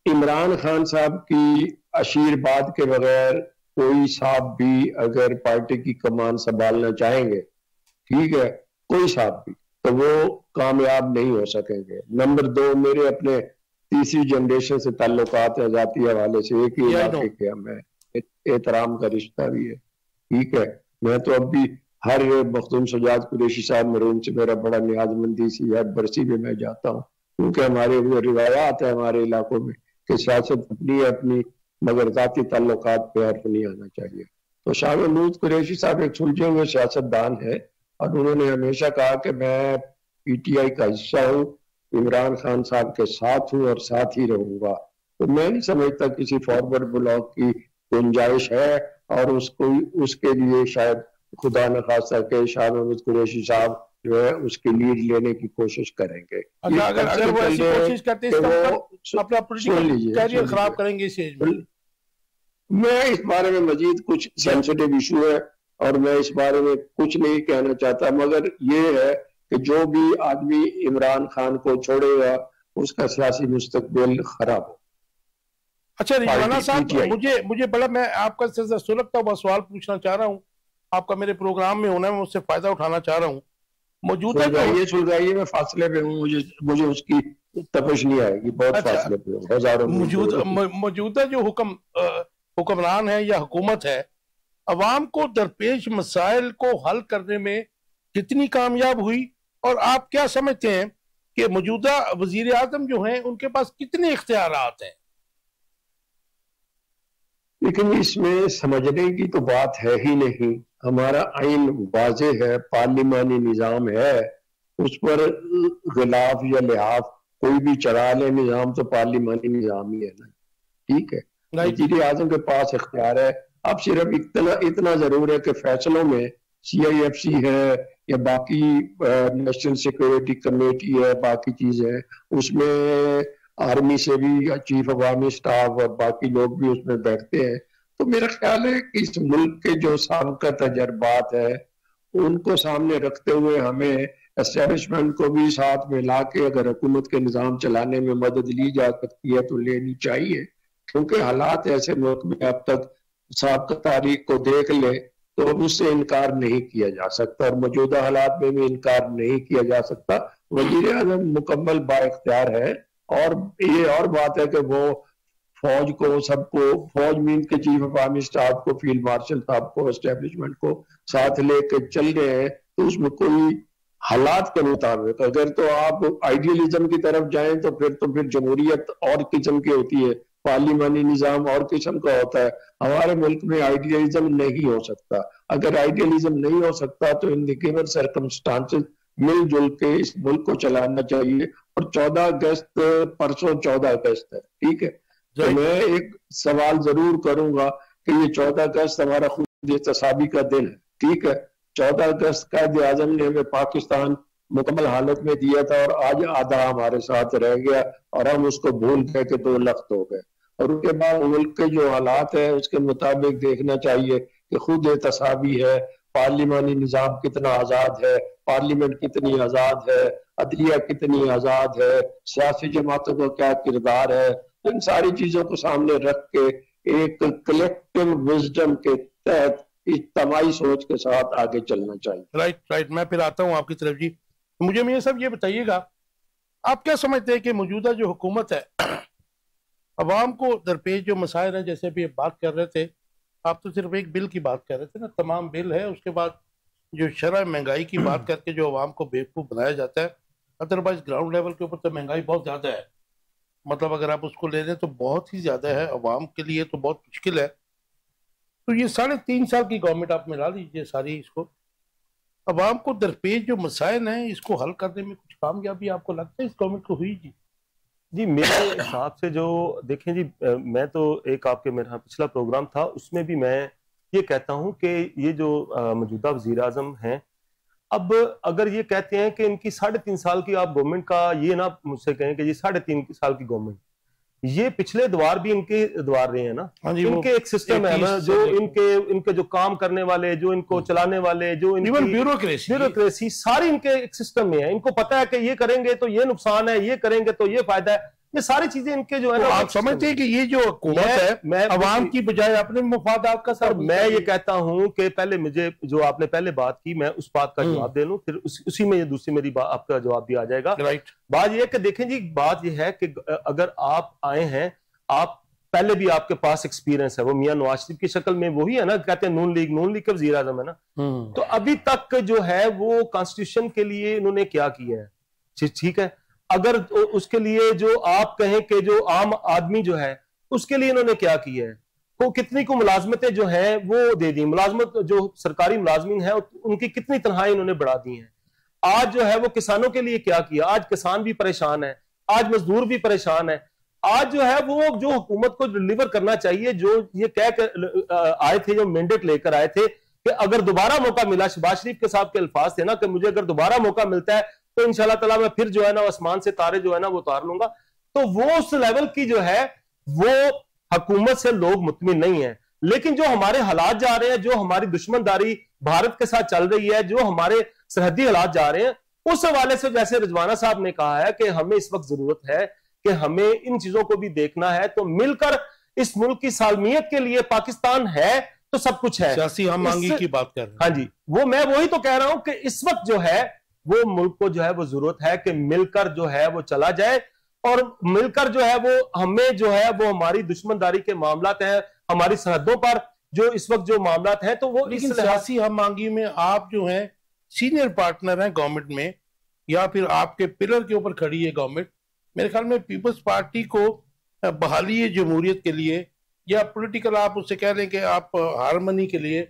इमरान खान साहब की आशीर्वाद के बगैर कोई साहब भी अगर पार्टी की कमान संभालना चाहेंगे, ठीक है, कोई साहब भी, तो वो कामयाब नहीं हो सकेंगे। नंबर 2, मेरे अपने तीसरी जनरेशन से ताल्लुकात है, जाती हवाले से एक ही इलाके के, हमें एहतराम का रिश्ता भी है। ठीक है, मैं तो अब भी हर मखदूम सजाद कुरैशी साहब मरूम से मेरा बड़ा नियाजमंदी सी है, बरसी में मैं जाता हूँ, क्योंकि हमारे वो रिवायात है हमारे इलाकों में कि सियासत अपनी है अपनी, मगर जाती ताल्लुकात पे हर्फ नहीं आना चाहिए। तो शाह महमूद कुरैशी साहब एक सुलझे हुए सियासतदान है, और उन्होंने हमेशा कहा कि मैं पीटीआई का हिस्सा हूँ, इमरान खान साहब के साथ हूँ और साथ ही रहूंगा। तो मैं नहीं समझता किसी फॉरवर्ड ब्लॉक की गुंजाइश है, और उसके लिए शायद खुदा न खास्ता के शाह महमूद कुरैशी साहब जो है उसकी लीड लेने की कोशिश करेंगे। अगर वो ऐसी कोशिश करते हैं तो अपना पॉलिटिकल कैरियर खराब करेंगे इस एज में। मैं इस बारे में मजीद कुछ सेंसिटिव इशू है और मैं इस बारे में कुछ नहीं कहना चाहता, मगर ये है कि जो भी आदमी इमरान खान को छोड़ेगा उसका सियासी मुस्तकबिल खराब हो। अच्छा रिजवाना साहब, मुझे बड़ा, मैं आपका सुलगता हुआ सवाल पूछना चाह रहा हूँ। आपका मेरे प्रोग्राम में होना है, मैं उससे फायदा उठाना चाह रहा हूँ। मौजूदा सुलझाइए, मैं फासले पे हूँ, मुझे उसकी तपश नहीं आएगी, बहुत फासले पे हूँ, हजारों। मौजूदा जो हुक्मरान है या हुकूमत है, अवाम को दरपेश मसाइल को हल करने में कितनी कामयाब हुई, और आप क्या समझते हैं कि मौजूदा वजीर आजम जो हैं उनके पास कितने इख्तियारात हैं? लेकिन इसमें समझने की तो बात है ही नहीं। हमारा आइन वाज़े है, पार्लिमानी निज़ाम है, उस पर गिलाफ या लिहाफ कोई भी चढ़ा ले, निज़ाम तो पार्लिमानी निज़ाम ही है ना। ठीक है, वज़ीर आज़म के पास इख्तियार है। अब सिर्फ इतना जरूर है कि फैसलों में CIFC है या बाकी नेशनल सिक्योरिटी कमेटी है, बाकी चीजें हैं, उसमें आर्मी से भी चीफ अवामी स्टाफ और बाकी लोग भी उसमें बैठते हैं। तो मेरा ख्याल है कि इस मुल्क के जो साबका तजर्बात है उनको सामने रखते हुए हमें एस्टेब्लिशमेंट को भी साथ में ला के अगर हुकूमत के निज़ाम चलाने में मदद ली जा सकती है तो लेनी चाहिए, क्योंकि हालात ऐसे मुल्क में अब तक साबका तारीख को देख ले तो अब उससे इनकार नहीं किया जा सकता और मौजूदा हालात में भी इनकार नहीं किया जा सकता। वजीर आज़म मुकम्मल बाइख्तियार है और ये और बात है कि वो फौज को सबको, फौज मीन के चीफ ऑफ आर्मी स्टाफ को, फील्ड मार्शल साहब को, एस्टेब्लिशमेंट को साथ लेकर चल रहे हैं, तो उसमें कोई हालात के मुताबिक अगर तो आप आइडियलिज्म की तरफ जाएं तो फिर जमहूरियत और किस्म की होती है, पार्लिमानी निजाम और किस्म का होता है। हमारे मुल्क में आइडियलिज्म नहीं हो सकता। अगर आइडियलिज्म नहीं हो सकता तो इन द गिवन सर्कमस्टांसेस मिलजुल के इस मुल्क को चलाना चाहिए। और 14 अगस्त परसों 14 अगस्त है, ठीक है, तो मैं एक सवाल जरूर करूंगा कि ये 14 अगस्त हमारा खुद एहतसाबी का दिन है, ठीक है। 14 अगस्त कायद आजम ने हमें पाकिस्तान मुकम्मल हालत में दिया था और आज आधा हमारे साथ रह गया और हम उसको भूल गए कि 2 लख्त हो गए। और उसके बाद मुल्क के जो हालात है उसके मुताबिक देखना चाहिए कि खुद एहतसाबी है, पार्लिमानी निजाम कितना आजाद है, पार्लियामेंट कितनी आजाद है, अदलिया कितनी आजाद है, सियासी जमातों का क्या किरदार है, इन सारी चीजों को सामने रख के एक कलेक्टिव विजडम के तहत इज्तिमाई सोच के साथ आगे चलना चाहिए। राइट। मैं फिर आता हूँ आपकी तरफ जी। मुझे ये सब ये बताइएगा, आप क्या समझते हैं कि मौजूदा जो हुकूमत है अवाम को दरपेश जो मसाइल हैं, जैसे अभी बात कर रहे थे आप, तो सिर्फ एक बिल की बात कर रहे थे ना, तमाम बिल है, उसके बाद जो शरह महंगाई की बात करके जो अवाम को बेवकूफ़ बनाया जाता है। अदरवाइज ग्राउंड लेवल के ऊपर तो महंगाई बहुत ज़्यादा है, मतलब अगर आप उसको ले लें तो बहुत ही ज़्यादा है, अवाम के लिए तो बहुत मुश्किल है। तो ये 3.5 साल की गवर्नमेंट आप मिला लीजिए सारी, इसको अवाम को दरपेश जो मसाइल हैं इसको हल करने में कुछ कामयाबी आपको लगता है इस गवर्नमेंट को हुई जी? मेरे हिसाब से जो देखें जी, मैं तो एक आपके मेरा पिछला प्रोग्राम था उसमें भी मैं ये कहता हूं कि ये जो मौजूदा वजीर आजम हैं, अब अगर ये कहते हैं कि इनकी 3.5 साल की आप गवर्नमेंट का, ये ना मुझसे कहें कि ये 3.5 साल की गवर्नमेंट, ये पिछले द्वार भी इनके द्वार रहे हैं ना, इनके एक सिस्टम है ना, जो इनके जो काम करने वाले, जो इनको चलाने वाले, जो ब्यूरोक्रेसी सारी इनके एक सिस्टम में है। इनको पता है कि ये करेंगे तो ये नुकसान है, ये करेंगे तो ये फायदा है, ये सारी चीजें इनके जो है ना, आप समझते हैं कि ये जो हुकूमत है मैं अवाम की बजाय अपने मुफादात का सर, मैं ये कहता हूं कि पहले मुझे जो आपने पहले बात की मैं उस बात का जवाब दे लूं, फिर उसी में ये दूसरी मेरी बात आपका जवाब भी आ जाएगा। राइट। बात ये कि देखें जी, बात ये है कि अगर आप आए हैं, आप पहले भी आपके पास एक्सपीरियंस है, वो मियां नवाज शरीफ की शक्ल में वही है ना, कहते हैं नून लीग के वजीर आजम है ना, तो अभी तक जो है वो कॉन्स्टिट्यूशन के लिए इन्होंने क्या किया है, ठीक है, अगर उसके लिए जो आप कहें कि जो आम आदमी जो है उसके लिए इन्होंने क्या किया है, तो कितनी को मुलाजमतें जो है वो दे दी, मुलाजमत जो सरकारी मुलाजमीन है उनकी कितनी तनख्वाही इन्होंने बढ़ा दी है। आज जो है वो किसानों के लिए क्या किया, आज किसान भी परेशान है, आज मजदूर भी परेशान है। आज जो है वो जो हुकूमत को डिलीवर करना चाहिए, जो ये कह कर आए थे, जो मैंडेट लेकर आए थे कि अगर दोबारा मौका मिला, शहबाज शरीफ के साहब के अल्फाज थे ना कि मुझे अगर दोबारा मौका मिलता है तो इंशाल्लाह ताला मैं फिर जो है ना आसमान से तारे जो है ना वो उतार लूंगा। तो वो उस लेवल की जो है वो हुकूमत से लोग मुतमिन नहीं है। लेकिन जो हमारे हालात जा रहे हैं, जो हमारी दुश्मनदारी भारत के साथ चल रही है, जो हमारे सरहदी हालात जा रहे हैं, उस हवाले से जैसे रिजवाना साहब ने कहा है कि हमें इस वक्त जरूरत है कि हमें इन चीजों को भी देखना है, तो मिलकर इस मुल्क की सालमियत के लिए, पाकिस्तान है तो सब कुछ है, सियासी हम मांगी की बात कर रहे हैं। हाँ जी, वो मैं वही तो कह रहा हूं कि इस वक्त जो है वो मुल्क को जो है वो जरूरत है कि मिलकर जो है वो चला जाए, और मिलकर जो है वो हमें जो है वो हमारी दुश्मनदारी के मामलात हैं, हमारी सरहदों पर जो इस वक्त जो मामलात हैं, तो वो लेकिन सियासी हम मांगी में आप जो है सीनियर पार्टनर हैं गवर्नमेंट में, या फिर आपके पिलर के ऊपर खड़ी है गवर्नमेंट। मेरे ख्याल में पीपल्स पार्टी को बहाली जमहूरियत के लिए, या पॉलिटिकल आप उससे कह लें कि आप हारमनी के लिए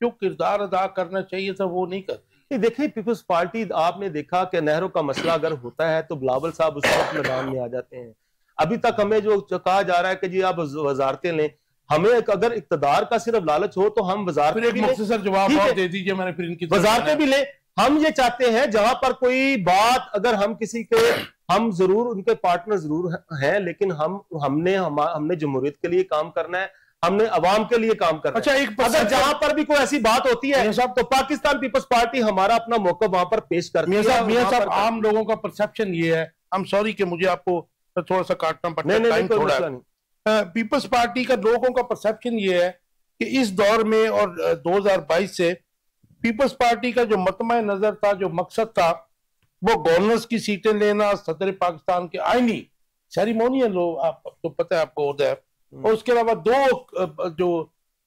जो किरदार अदा करना चाहिए था वो नहीं करती। देखिए, पीपल्स पार्टी, आपने देखा कि नहरों का मसला अगर होता है तो बिलावल साहब उस वक्त मैदान में आ जाते हैं। अभी तक हमें जो कहा जा रहा है कि जी आप वजारतें लें, हमें अगर इक्तदार का सिर्फ लालच हो तो हम वजारतें भी जवाब दे दीजिए, मैंने फिर इनकी वजारतें भी लें। हम ये चाहते हैं जहां पर कोई बात अगर हम किसी के, हम जरूर उनके पार्टनर जरूर हैं, लेकिन हमने जमहूरियत के लिए काम करना है, हमने अवाम के लिए काम करना अच्छा, है। अगर जहां पर भी कोई ऐसी बात होती है तो पाकिस्तान पीपल्स पार्टी हमारा अपना मौका वहां पर पेश करती है। मियां साहब, आम लोगों का परसेप्शन ये है, आई एम सॉरी कि मुझे आपको थोड़ा सा काटना पड़ता है, टाइम थोड़ा है। पीपल्स पार्टी का लोगों का परसेप्शन ये है कि इस दौर में और 2022 से पीपल्स पार्टी का जो मतमा नजर था, जो मकसद था, वो गवर्नर्स की सीटें लेना, सदर पाकिस्तान के आईनी सेरेमोनियल लो, आप तो पता है आपको होता है, और उसके अलावा 2 जो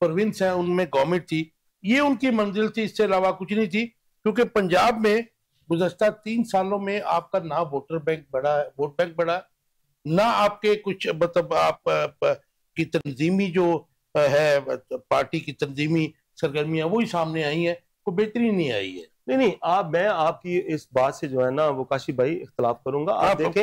प्रोविंस हैं उनमें गवर्नमेंट थी, ये उनकी मंजिल थी, इससे अलावा कुछ नहीं थी। क्योंकि पंजाब में गुज़श्ता 3 सालों में आपका ना वोट बैंक बढ़ा, ना आपके कुछ मतलब आप की तंजीमी जो है, पार्टी की तंजीमी सरगर्मियां वही सामने आई हैं, कोई बेहतरी नहीं आई है। नहीं, मैं आपकी इस बात से जो है ना वो काशी भाई इख्तलाफ करूंगा। आप देखें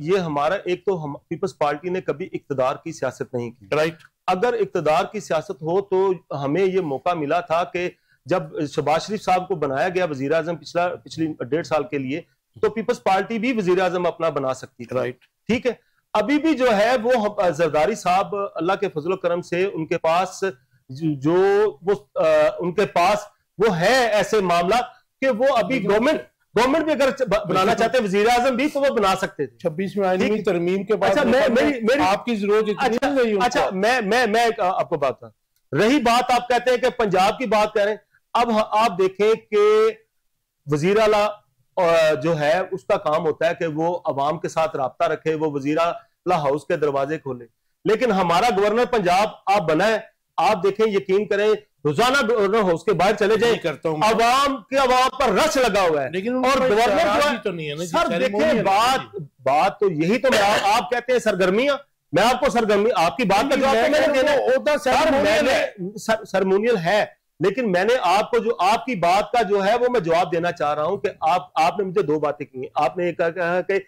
ये हमारा एक तो हम पीपल्स पार्टी ने कभी इक्तदार की सियासत नहीं की, राइट। अगर इक्तदार की सियासत हो तो हमें ये मौका मिला था कि जब शहबाज शरीफ साहब को बनाया गया वजीर आजम पिछली 1.5 साल के लिए, तो पीपल्स पार्टी भी वजीर आजम अपना बना सकती थी, राइट, ठीक है। अभी भी जो है वो जरदारी साहब अल्लाह के फजल करम से उनके पास उनके पास वो है ऐसे मामला कि वो अभी गवर्नमेंट भी अगर बनाना चाहते हैं वजीर आजम भी, तो वो बना सकते थे 26 में आईनी तरमीम के बाद। अच्छा, मेरी आपकी जरूरत इतनी नहीं है। अच्छा, मैं आपको बात कर रही बात, आप कहते हैं कि पंजाब की बात करें। अब आप देखें कि वजीर आला जो है उसका काम होता है कि वो अवाम के साथ राब्ता रखे, वो वजीर आला हाउस के दरवाजे खोले, लेकिन हमारा गवर्नर पंजाब आप बना है, आप देखें, यकीन करें, रोजाना गवर्नर हाउस के बाहर चले जाए, अवाम पर रश लगा हुआ है, लेकिन और गवर्नर जो है तो नहीं है ना। सर देखिए, बात तो यही तो आप कहते हैं सरगर्मियां, मैं आपको सरगर्मी आपकी बात का जवाब सरमोनियल है, लेकिन मैंने आपको जो आपकी बात का जो है वो मैं जवाब देना चाह रहा हूं कि आपने मुझे 2 बातें की। आपने एक कहा कि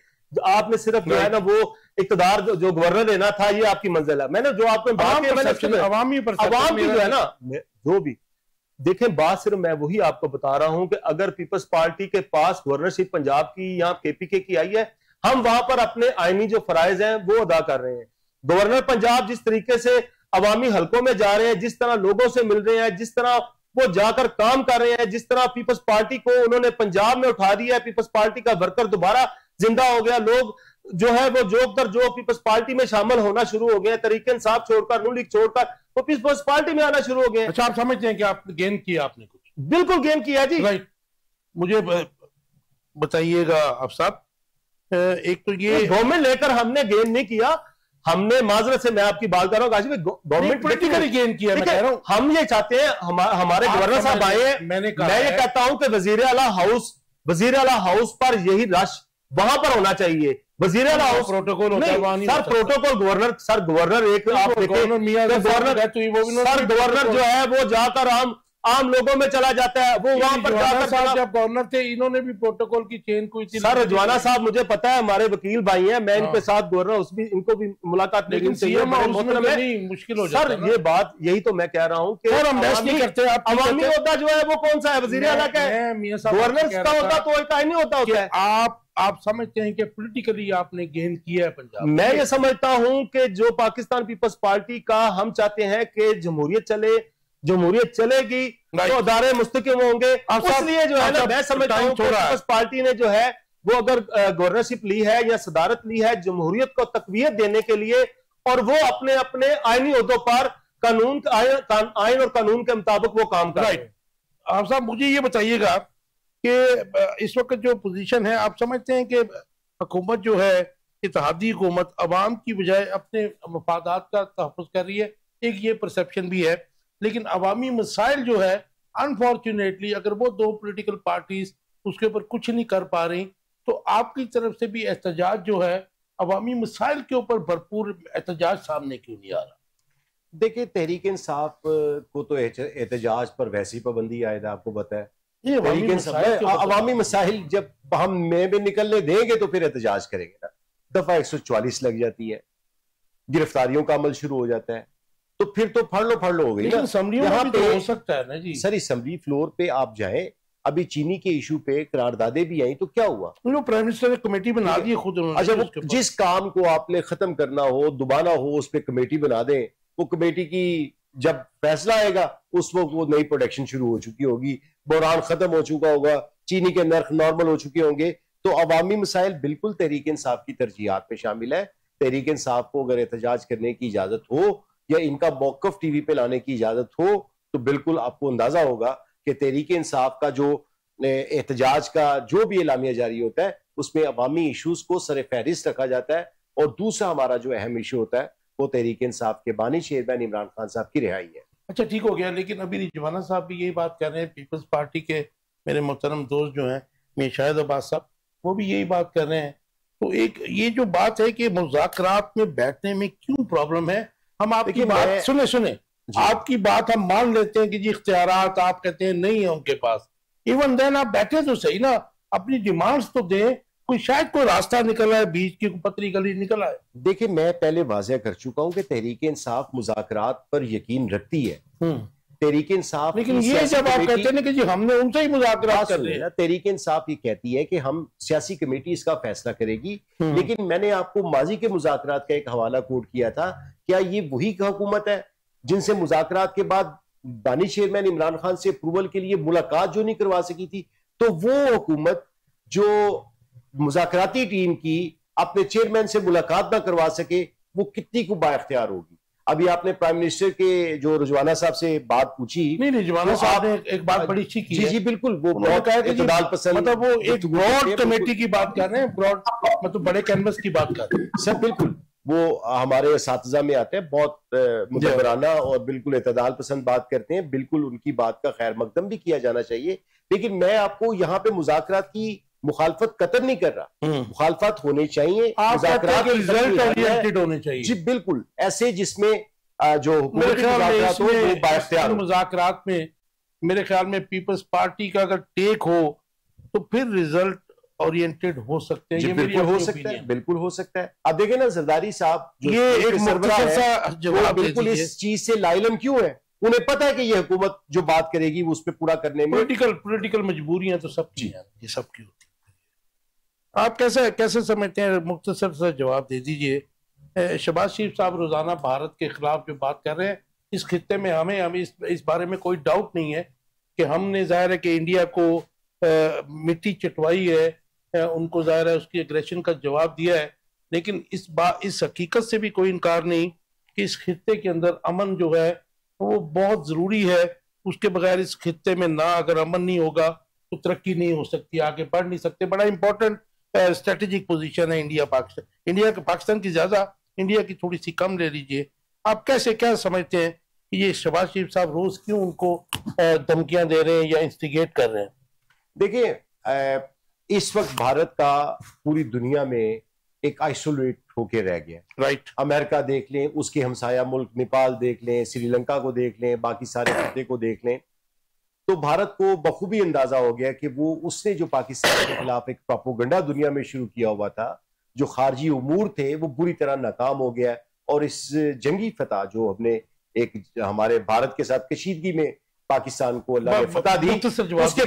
आपने सिर्फ जो है ना वो इक्तदार जो गवर्नर देना था ये आपकी मंजिल है। मैंने जो आपको बात की, अवामी की जो है ना, जो भी देखें, बात सिर्फ मैं वही आपको बता रहा हूं कि अगर पीपल्स पार्टी के पास गवर्नरशिप पंजाब की या केपीके की आई है, हम वहां पर अपने आईनी जो फराइज हैं वो अदा कर रहे हैं। गवर्नर पंजाब जिस तरीके से अवामी हलकों में जा रहे हैं, जिस तरह लोगों से मिल रहे हैं, जिस तरह वो जाकर काम कर रहे हैं, जिस तरह पीपल्स पार्टी को उन्होंने पंजाब में उठा दिया है, पीपल्स पार्टी का वर्कर दोबारा जिंदा हो गया, लोग जो है वो जो पीपल्स पार्टी में शामिल होना शुरू हो गए, तरीके इंसाफ छोड़कर, नून लीग छोड़कर वो पीपल्स पार्टी में आना शुरू हो गए। अच्छा, आप समझते हैं कि आप गेन किया, आपने कुछ? बिल्कुल गेन किया जी, राइट। मुझे बताइएगा आप साहब, एक तो ये गवर्नमेंट लेकर हमने गेन नहीं किया, हमने माजरत से मैं आपकी बात कर रहा हूँ, गवर्नमेंट पॉलिटिकली गेन किया। मैं कह रहा हूँ हम ये चाहते हैं हमारे गवर्नर साहब आए हैं, मैं ये कहता हूं कि वजीर आला हाउस पर यही रश वहां पर होना चाहिए। वजीर आला हाउस प्रोटोकॉल होता है सर, प्रोटोकॉल गवर्नर एक आप गवर्नर जो है वो जाकर आम लोगों में चला जाता है, वो वहां पर जाकर, जब गवर्नर थे इन्होंने भी प्रोटोकॉल की चेन कोई थी। सर रजवाना साहब मुझे पता है, हमारे वकील भाई हैं, मैं इनके साथ गवर्नर इनको भी मुलाकात लेकिन मुश्किल हो जाता है। सर ये बात यही तो मैं कह रहा हूँ कि अवामी होता जो है वो कौन सा है, वजीर आला का है, गवर्नर का होता तो एक नहीं होता है। आप समझते हैं कि पॉलिटिकली आपने गेन किया है पंजाब? मैं ये समझता हूं कि जो पाकिस्तान पीपल्स पार्टी का हम चाहते हैं कि जमहूरियत चलेगी तो अदारे मुस्तकिम होंगे, इसलिए जो है ना मैं समझता हूं कि पीपल्स पार्टी ने जो है वो अगर गवर्नरशिप ली है या सदारत ली है जमहूरियत को तकवीयत देने के लिए, और वो अपने अपने आईनी ओहदों पर आइन और कानून के मुताबिक वो काम कर रहे हैं। आप साहब मुझे ये बताइएगा कि इस वक्त जो पोजीशन है, आप समझते हैं कि हुकूमत जो है, इत्तेहादी हुकूमत अवाम की बजाय अपने मफादात का तहफ़्फ़ुज़ कर रही है, एक ये परसेप्शन भी है, लेकिन अवामी मसाइल जो है अनफॉर्चुनेटली अगर वो 2 पॉलिटिकल पार्टीज उसके ऊपर कुछ नहीं कर पा रही, तो आपकी तरफ से भी एहतजाज जो है अवामी मसाइल के ऊपर भरपूर एहतजाज सामने क्यों नहीं आ रहा? देखिए, तहरीक इंसाफ को तो एहतजाज पर वैसी पाबंदी आयद आपको पता है। अवामी मसाइल जब हम में निकलने देंगे तो फिर एहतजाज करेंगे ना। दफा 144 लग जाती है, गिरफ्तारियों का अमल शुरू हो जाता है, तो फिर तो फड़ लो हो गई ना। यहाँ पे हो सकता है ना जी सर, असेंबली फ्लोर पे आप जाएं, अभी चीनी के इशू पे करारदादे भी आई तो क्या हुआ, प्राइम मिनिस्टर ने कमेटी बना दी खुद। अच्छा, वो जिस काम को आपने खत्म करना हो, दुबाना हो, उस पर कमेटी बना दें, वो कमेटी की जब फैसला आएगा उस वक्त वो नई प्रोडक्शन शुरू हो चुकी होगी, बहरान खत्म हो चुका होगा, चीनी के नर्ख नॉर्मल हो चुके होंगे। तो अवामी मसाइल बिल्कुल तहरीक इंसाफ की तरजीहात में शामिल है। तहरीक इंसाफ को अगर एहतजाज करने की इजाजत हो या इनका मौकफ टीवी पे लाने की इजाजत हो तो बिल्कुल आपको अंदाजा होगा कि तहरीक इंसाफ का जो एहतजाज का जो भी एलामिया जारी होता है उसमें अवामी इशूज को सर फहरिस्त रखा जाता है। और दूसरा हमारा जो अहम इशू होता है वो तहरीक इंसाफ के बानी चेयरमैन इमरान खान साहब की रिहाई है। अच्छा, ठीक हो गया। लेकिन अभी रिजवाना साहब भी यही बात कर रहे हैं, पीपल्स पार्टी के मेरे मोहतरम दोस्त जो हैं मीर शाहिद अब्बास साहब, वो भी यही बात कर रहे हैं। तो एक ये जो बात है कि मुज़ाकरात में बैठने में क्यों प्रॉब्लम है, हम आपकी बात सुने आपकी बात हम मान लेते हैं कि जी इख्तियारात आप कहते हैं नहीं है उनके पास, इवन देन आप बैठे तो सही ना, अपनी डिमांड्स तो दें, कोई शायद कोई रास्ता निकल आए, बीच की पतली गली निकल आए। देखिए, मैं पहले वाज़ेह कर चुका हूं कि तहरीक इंसाफ मुज़ाकरात पर यकीन रखती है। तहरीक इंसाफ, लेकिन ये जब आप कहते हैं कि जी हमने उनसे ही मुज़ाकरात कर लिया, तहरीक इंसाफ ये कहती है कि हम सियासी कमेटी इसका फैसला करेगी। लेकिन मैंने आपको माजी के मुज़ाकरात का एक हवाला कोट किया था। क्या ये वही हुकूमत है जिनसे मुज़ाकरात के बाद बानी चेयरमैन इमरान खान से अप्रूवल के लिए मुलाकात जो नहीं करवा सकी थी? तो वो हुकूमत जो मुज़ाकराती टीम की अपने चेयरमैन से मुलाकात ना करवा सके, वो कितनी को बाइख्तियार होगी? अभी आपने प्राइम मिनिस्टर के जो रिजवाना साहब से बात पूछी, नहीं रिजवाना साहब ने एक बात बड़ी अच्छी की है। जी बिल्कुल, वो बहुत इत्तेदाल पसंद, मतलब वो एक ब्रॉड कमेटी की बात कर रहे हैं, ब्रॉड मतलब बड़े कैनवस की बात कर रहे हैं सर। बिल्कुल वो हमारे असातिज़ा में आते हैं, बहुत मुदब्बराना और बिल्कुल इत्तेदाल पसंद बात करते हैं। बिल्कुल उनकी बात का खैर मकदम भी किया जाना चाहिए। लेकिन मैं आपको यहाँ पे मुज़ाकरात की मुखालफत कतर नहीं कर रहा, मुखालफत होनी चाहिए, मुज़ाकरात रिजल्ट ओरिएंटेड होने चाहिए। जी बिल्कुल, ऐसे जिसमें जो मुज़ाकरात में मेरे ख्याल में पीपल्स पार्टी का अगर टेक हो तो फिर रिजल्ट ओरिएंटेड हो सकते हैं। ये बिल्कुल हो सकता है, बिल्कुल हो सकता है। अब देखें ना जरदारी साहब, ये एक मुख्तसर सा जवाब बिल्कुल इस चीज से लाइलम क्यों है? उन्हें पता है कि ये हुकूमत जो बात करेगी वो उस पर पूरा करने में पॉलिटिकल मजबूरियां तो सबकी हैं, ये सबकी होती है। आप कैसे समझते हैं? मुख्तसर सा जवाब दे दीजिए। शहबाज शरीफ साहब रोजाना भारत के खिलाफ जो बात कर रहे हैं, इस खित्ते में हमें इस बारे में कोई डाउट नहीं है कि हमने जाहिर है कि इंडिया को मिट्टी चटवाई है, उनको जाहिर है उसकी एग्रेशन का जवाब दिया है। लेकिन इस हकीकत से भी कोई इनकार नहीं कि इस खित्ते के अंदर अमन जो है वो बहुत जरूरी है। उसके बगैर इस खित्ते में ना अगर अमन नहीं होगा तो तरक्की नहीं हो सकती, आगे बढ़ नहीं सकते। बड़ा इंपॉर्टेंट स्ट्रेटेजिक पोजीशन है इंडिया पाकिस्तान की ज्यादा, इंडिया की थोड़ी सी कम ले लीजिए। आप क्या समझते हैं कि ये शहबाज शरीफ साहब रोज क्यों उनको धमकियां दे रहे हैं या इंस्टिगेट कर रहे हैं? देखिए, इस वक्त भारत का पूरी दुनिया में एक आइसोलेट होके रह गया। राइट। अमेरिका देख लें, उसके हमसाया मुल्क नेपाल देख लें, श्रीलंका को देख लें, बाकी सारे खित्ते को देख लें, तो भारत को बखूबी अंदाजा हो गया कि वो उसने जो पाकिस्तान के खिलाफ एक प्रोपेगेंडा दुनिया में शुरू किया हुआ था, जो खारजी उमूर थे, वो बुरी तरह नाकाम हो गया। और इस जंगी फतह जो हमने एक हमारे भारत के साथ कशीदगी में पाकिस्तान को अल्लाह ने फतह दी, उसके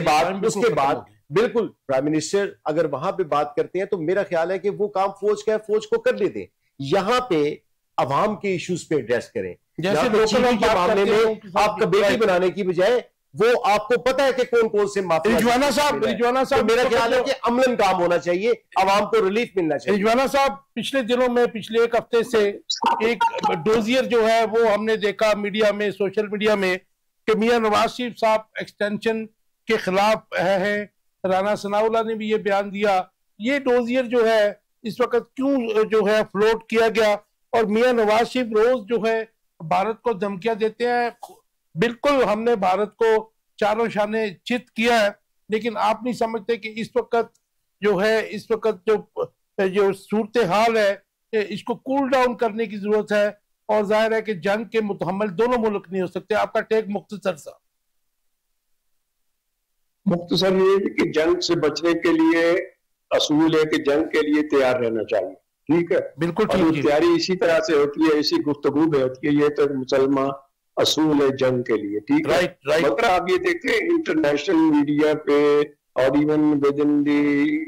बाद बिल्कुल प्राइम मिनिस्टर अगर वहां पे बात करते हैं तो मेरा ख्याल है कि वो काम फौज का है, फौज को कर लेते हैं। यहाँ पे अवाम के इश्यूज पे एड्रेस करें। जैसे लोकल के मामले में आप कमेटी बनाने की बजाय वो आपको पता है कि कौन कौन से माफिया। रिजवाना साहब मेरा ख्याल है कि अमलन काम होना चाहिए, अवाम को रिलीफ मिलना चाहिए। रिजवाना साहब, पिछले दिनों में पिछले एक हफ्ते से एक डोजियर जो है वो हमने देखा मीडिया में, सोशल मीडिया में, कि मियां नवाज शरीफ साहब एक्सटेंशन के खिलाफ है। राना सनाउल्लाह ने भी ये बयान दिया। ये डोजियर जो है इस वक्त क्यों जो है फ्लोट किया गया? और मियां नवाज शरीफ रोज जो है भारत को धमकियां देते हैं। बिल्कुल हमने भारत को चारों शाने चित किया है, लेकिन आप नहीं समझते कि इस वक्त जो सूरत हाल है इसको कूल डाउन करने की जरूरत है। और जाहिर है कि जंग के मुतहम्मिल दोनों मुल्क नहीं हो सकते। आपका टेक मुख्तसर सा? मुख्तसर ये है कि जंग से बचने के लिए असूल है कि जंग के लिए तैयार रहना चाहिए। ठीक है, बिल्कुल ठीक है। तैयारी इसी तरह से होती है, इसी गुफ्तगू में होती है। ये तो मुसलमान असूल है जंग के लिए। ठीक है, मगर आप ये देखें इंटरनेशनल मीडिया पे और even with in the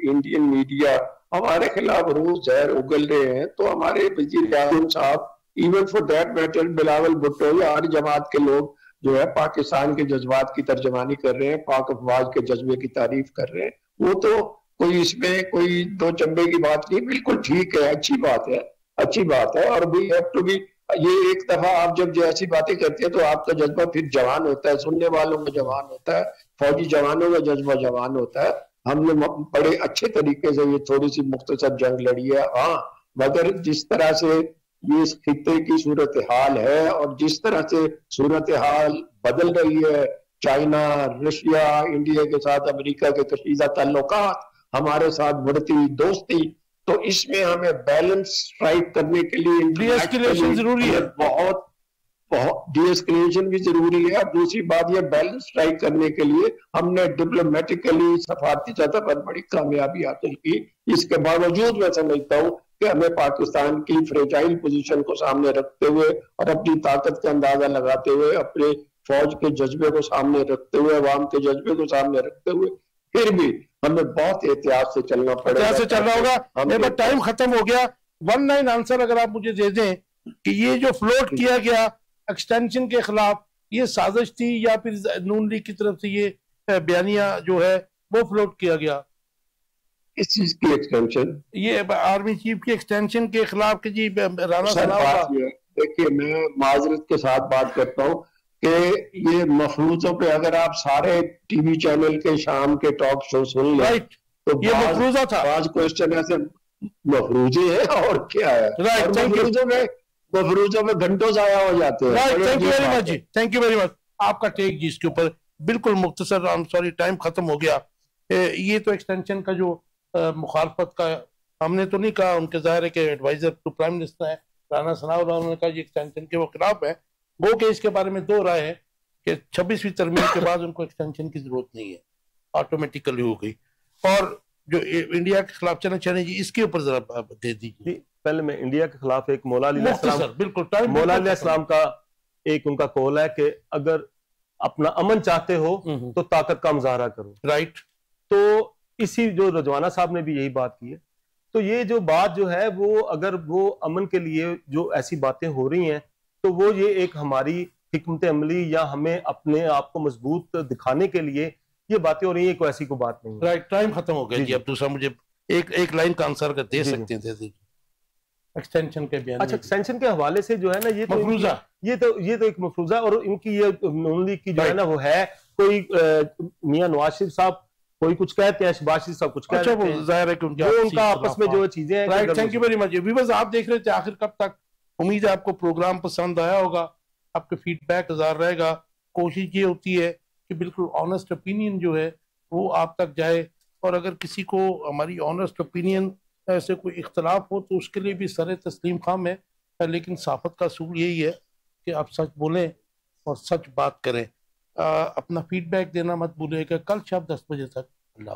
Indian media हमारे खिलाफ रोज जहर उगल रहे हैं। तो हमारे वजीर आज़म साहब even for that matter Bilawal Bhutto या हर जमात के लोग जो है पाकिस्तान के जज्बात की तर्जमानी कर रहे हैं, पाक अफवाज के जज्बे की तारीफ कर रहे हैं। वो तो कोई इसमें कोई दो चंबे की बात नहीं, बिल्कुल ठीक है, अच्छी बात है, अच्छी बात है। और वी हैव टू बी, ये एक दफा आप जब जो ऐसी बातें करते हैं तो आपका जज्बा फिर जवान होता है, सुनने वालों का जवान होता है, फौजी जवानों का जज्बा जवान होता है। हमने बड़े अच्छे तरीके से ये थोड़ी सी मुख्तसर जंग लड़ी है, हाँ, मगर जिस तरह से ये इस खित्ते की सूरत हाल है और जिस तरह से सूरत हाल बदल रही है, चाइना, रशिया, इंडिया के साथ अमेरिका के कशीदा ताल्लुकात, हमारे साथ बढ़ती दोस्ती, तो इसमें हमें बैलेंस स्ट्राइक करने के लिए डीएस्केलेशन जरूरी है, बहुत बहुत डीएस्केलेशन भी जरूरी है। दूसरी बात ये बैलेंस स्ट्राइक करने के लिए हमने डिप्लोमेटिकली सफारती सतह पर बड़ी कामयाबी हासिल की। इसके बावजूद मैं समझता हूँ कि हमें पाकिस्तान की फ्रेजाइल पोजीशन को सामने रखते हुए और अपनी ताकत का अंदाजा लगाते हुए, अपने फौज के जज्बे को सामने रखते हुए, अवाम के जज्बे को सामने रखते हुए, फिर भी हमें बहुत एहतियात से चलना पड़ेगा, एहतियात से चलना होगा। मेरा टाइम खत्म हो गया। 1 लाइन आंसर अगर आप मुझे दे दें कि ये जो फ्लोट किया गया एक्सटेंशन के खिलाफ, ये साजिश थी या फिर नून लीग की तरफ से ये बयानिया जो है वो फ्लोट किया गया? इस चीज की एक्सटेंशन, ये आर्मी चीफ की एक्सटेंशन के खिलाफ कि जी राना सनाउल्लाह। देखिए, मैं माजरत के साथ बात करता हूँ कि ये मफरूजों पे अगर आप सारे टीवी चैनल के शाम के टॉक शो सुन लें, तो ये मफरूजा था, आज क्वेश्चन ऐसे मफरूजे है और क्या है, मफरूजों में घंटों जाया हो जाते हैं। थैंक यू वेरी मच जी, थैंक यू वेरी मच। आपका टेक जी इसके ऊपर बिल्कुल मुख्तसर, आई एम सॉरी टाइम खत्म हो गया। ये तो एक्सटेंशन का जो मुखालफत का हमने तो नहीं कहा, उनके जाहिर है कि एडवाइजर टू प्राइम मिनिस्टर है राना सनाउल्लाह, उन्होंने कहा एक्सटेंशन के वो खिलाफ है। वो के इसके बारे में दो राय है कि 26वीं तरमीम के बाद उनको एक्सटेंशन की जरूरत नहीं है, ऑटोमेटिकली हो गई। और जो इंडिया के खिलाफ चलना चाहिए जी, इसके ऊपर जरा दे दीजिए। पहले मैं इंडिया के खिलाफ एक मौला इस्लाम का एक उनका कौल है कि अगर अपना अमन चाहते हो तो ताकत का मुजाहरा करो, राइट। तो इसी जो रजवाना साहब ने भी यही बात की है। तो ये जो बात जो है वो अगर वो अमन के लिए जो ऐसी बातें हो रही हैं तो वो ये एक हमारी हिकमत अमली या हमें अपने आप को मजबूत दिखाने के लिए ये बातें हो रही है, कोई ऐसी कोई बात नहीं। राइट, टाइम खत्म हो गया जी। अब दूसरा मुझे एक लाइन का आंसर अगर दे सकते हैं दे दीजिए एक्सटेंशन के बयान। अच्छा, एक्सटेंशन के हवाले से जो है ना ये मफरूजा, ये तो एक मफरूजा, और इनकी ये नून लीग की जो है ना वो है, कोई मियां नवाज शरीफ साहब कोई कुछ कहते हैं, शहबाज शरीफ साहब कुछ कहते हैं, वो जाहिर है कि उनका आपस में जो चीजें हैं। Right, thank you very much. Viewers, आप देख रहे थे आखिर कब तक। उम्मीद है आपको प्रोग्राम पसंद आया होगा, आपके फीडबैक हजार रहेगा। कोशिश ये होती है कि बिल्कुल ऑनेस्ट ओपिनियन जो है वो आप तक जाए, और अगर किसी को हमारी ऑनेस्ट ओपिनियन ऐसे कोई इख्तलाफ हो तो उसके लिए भी सरे तस्लीम खाम है, लेकिन साफत का असूल यही है कि आप सच बोलें और सच बात करें। अपना फीडबैक देना मत भूलिएगा। कल शाम 10 बजे तक। अल्लाह।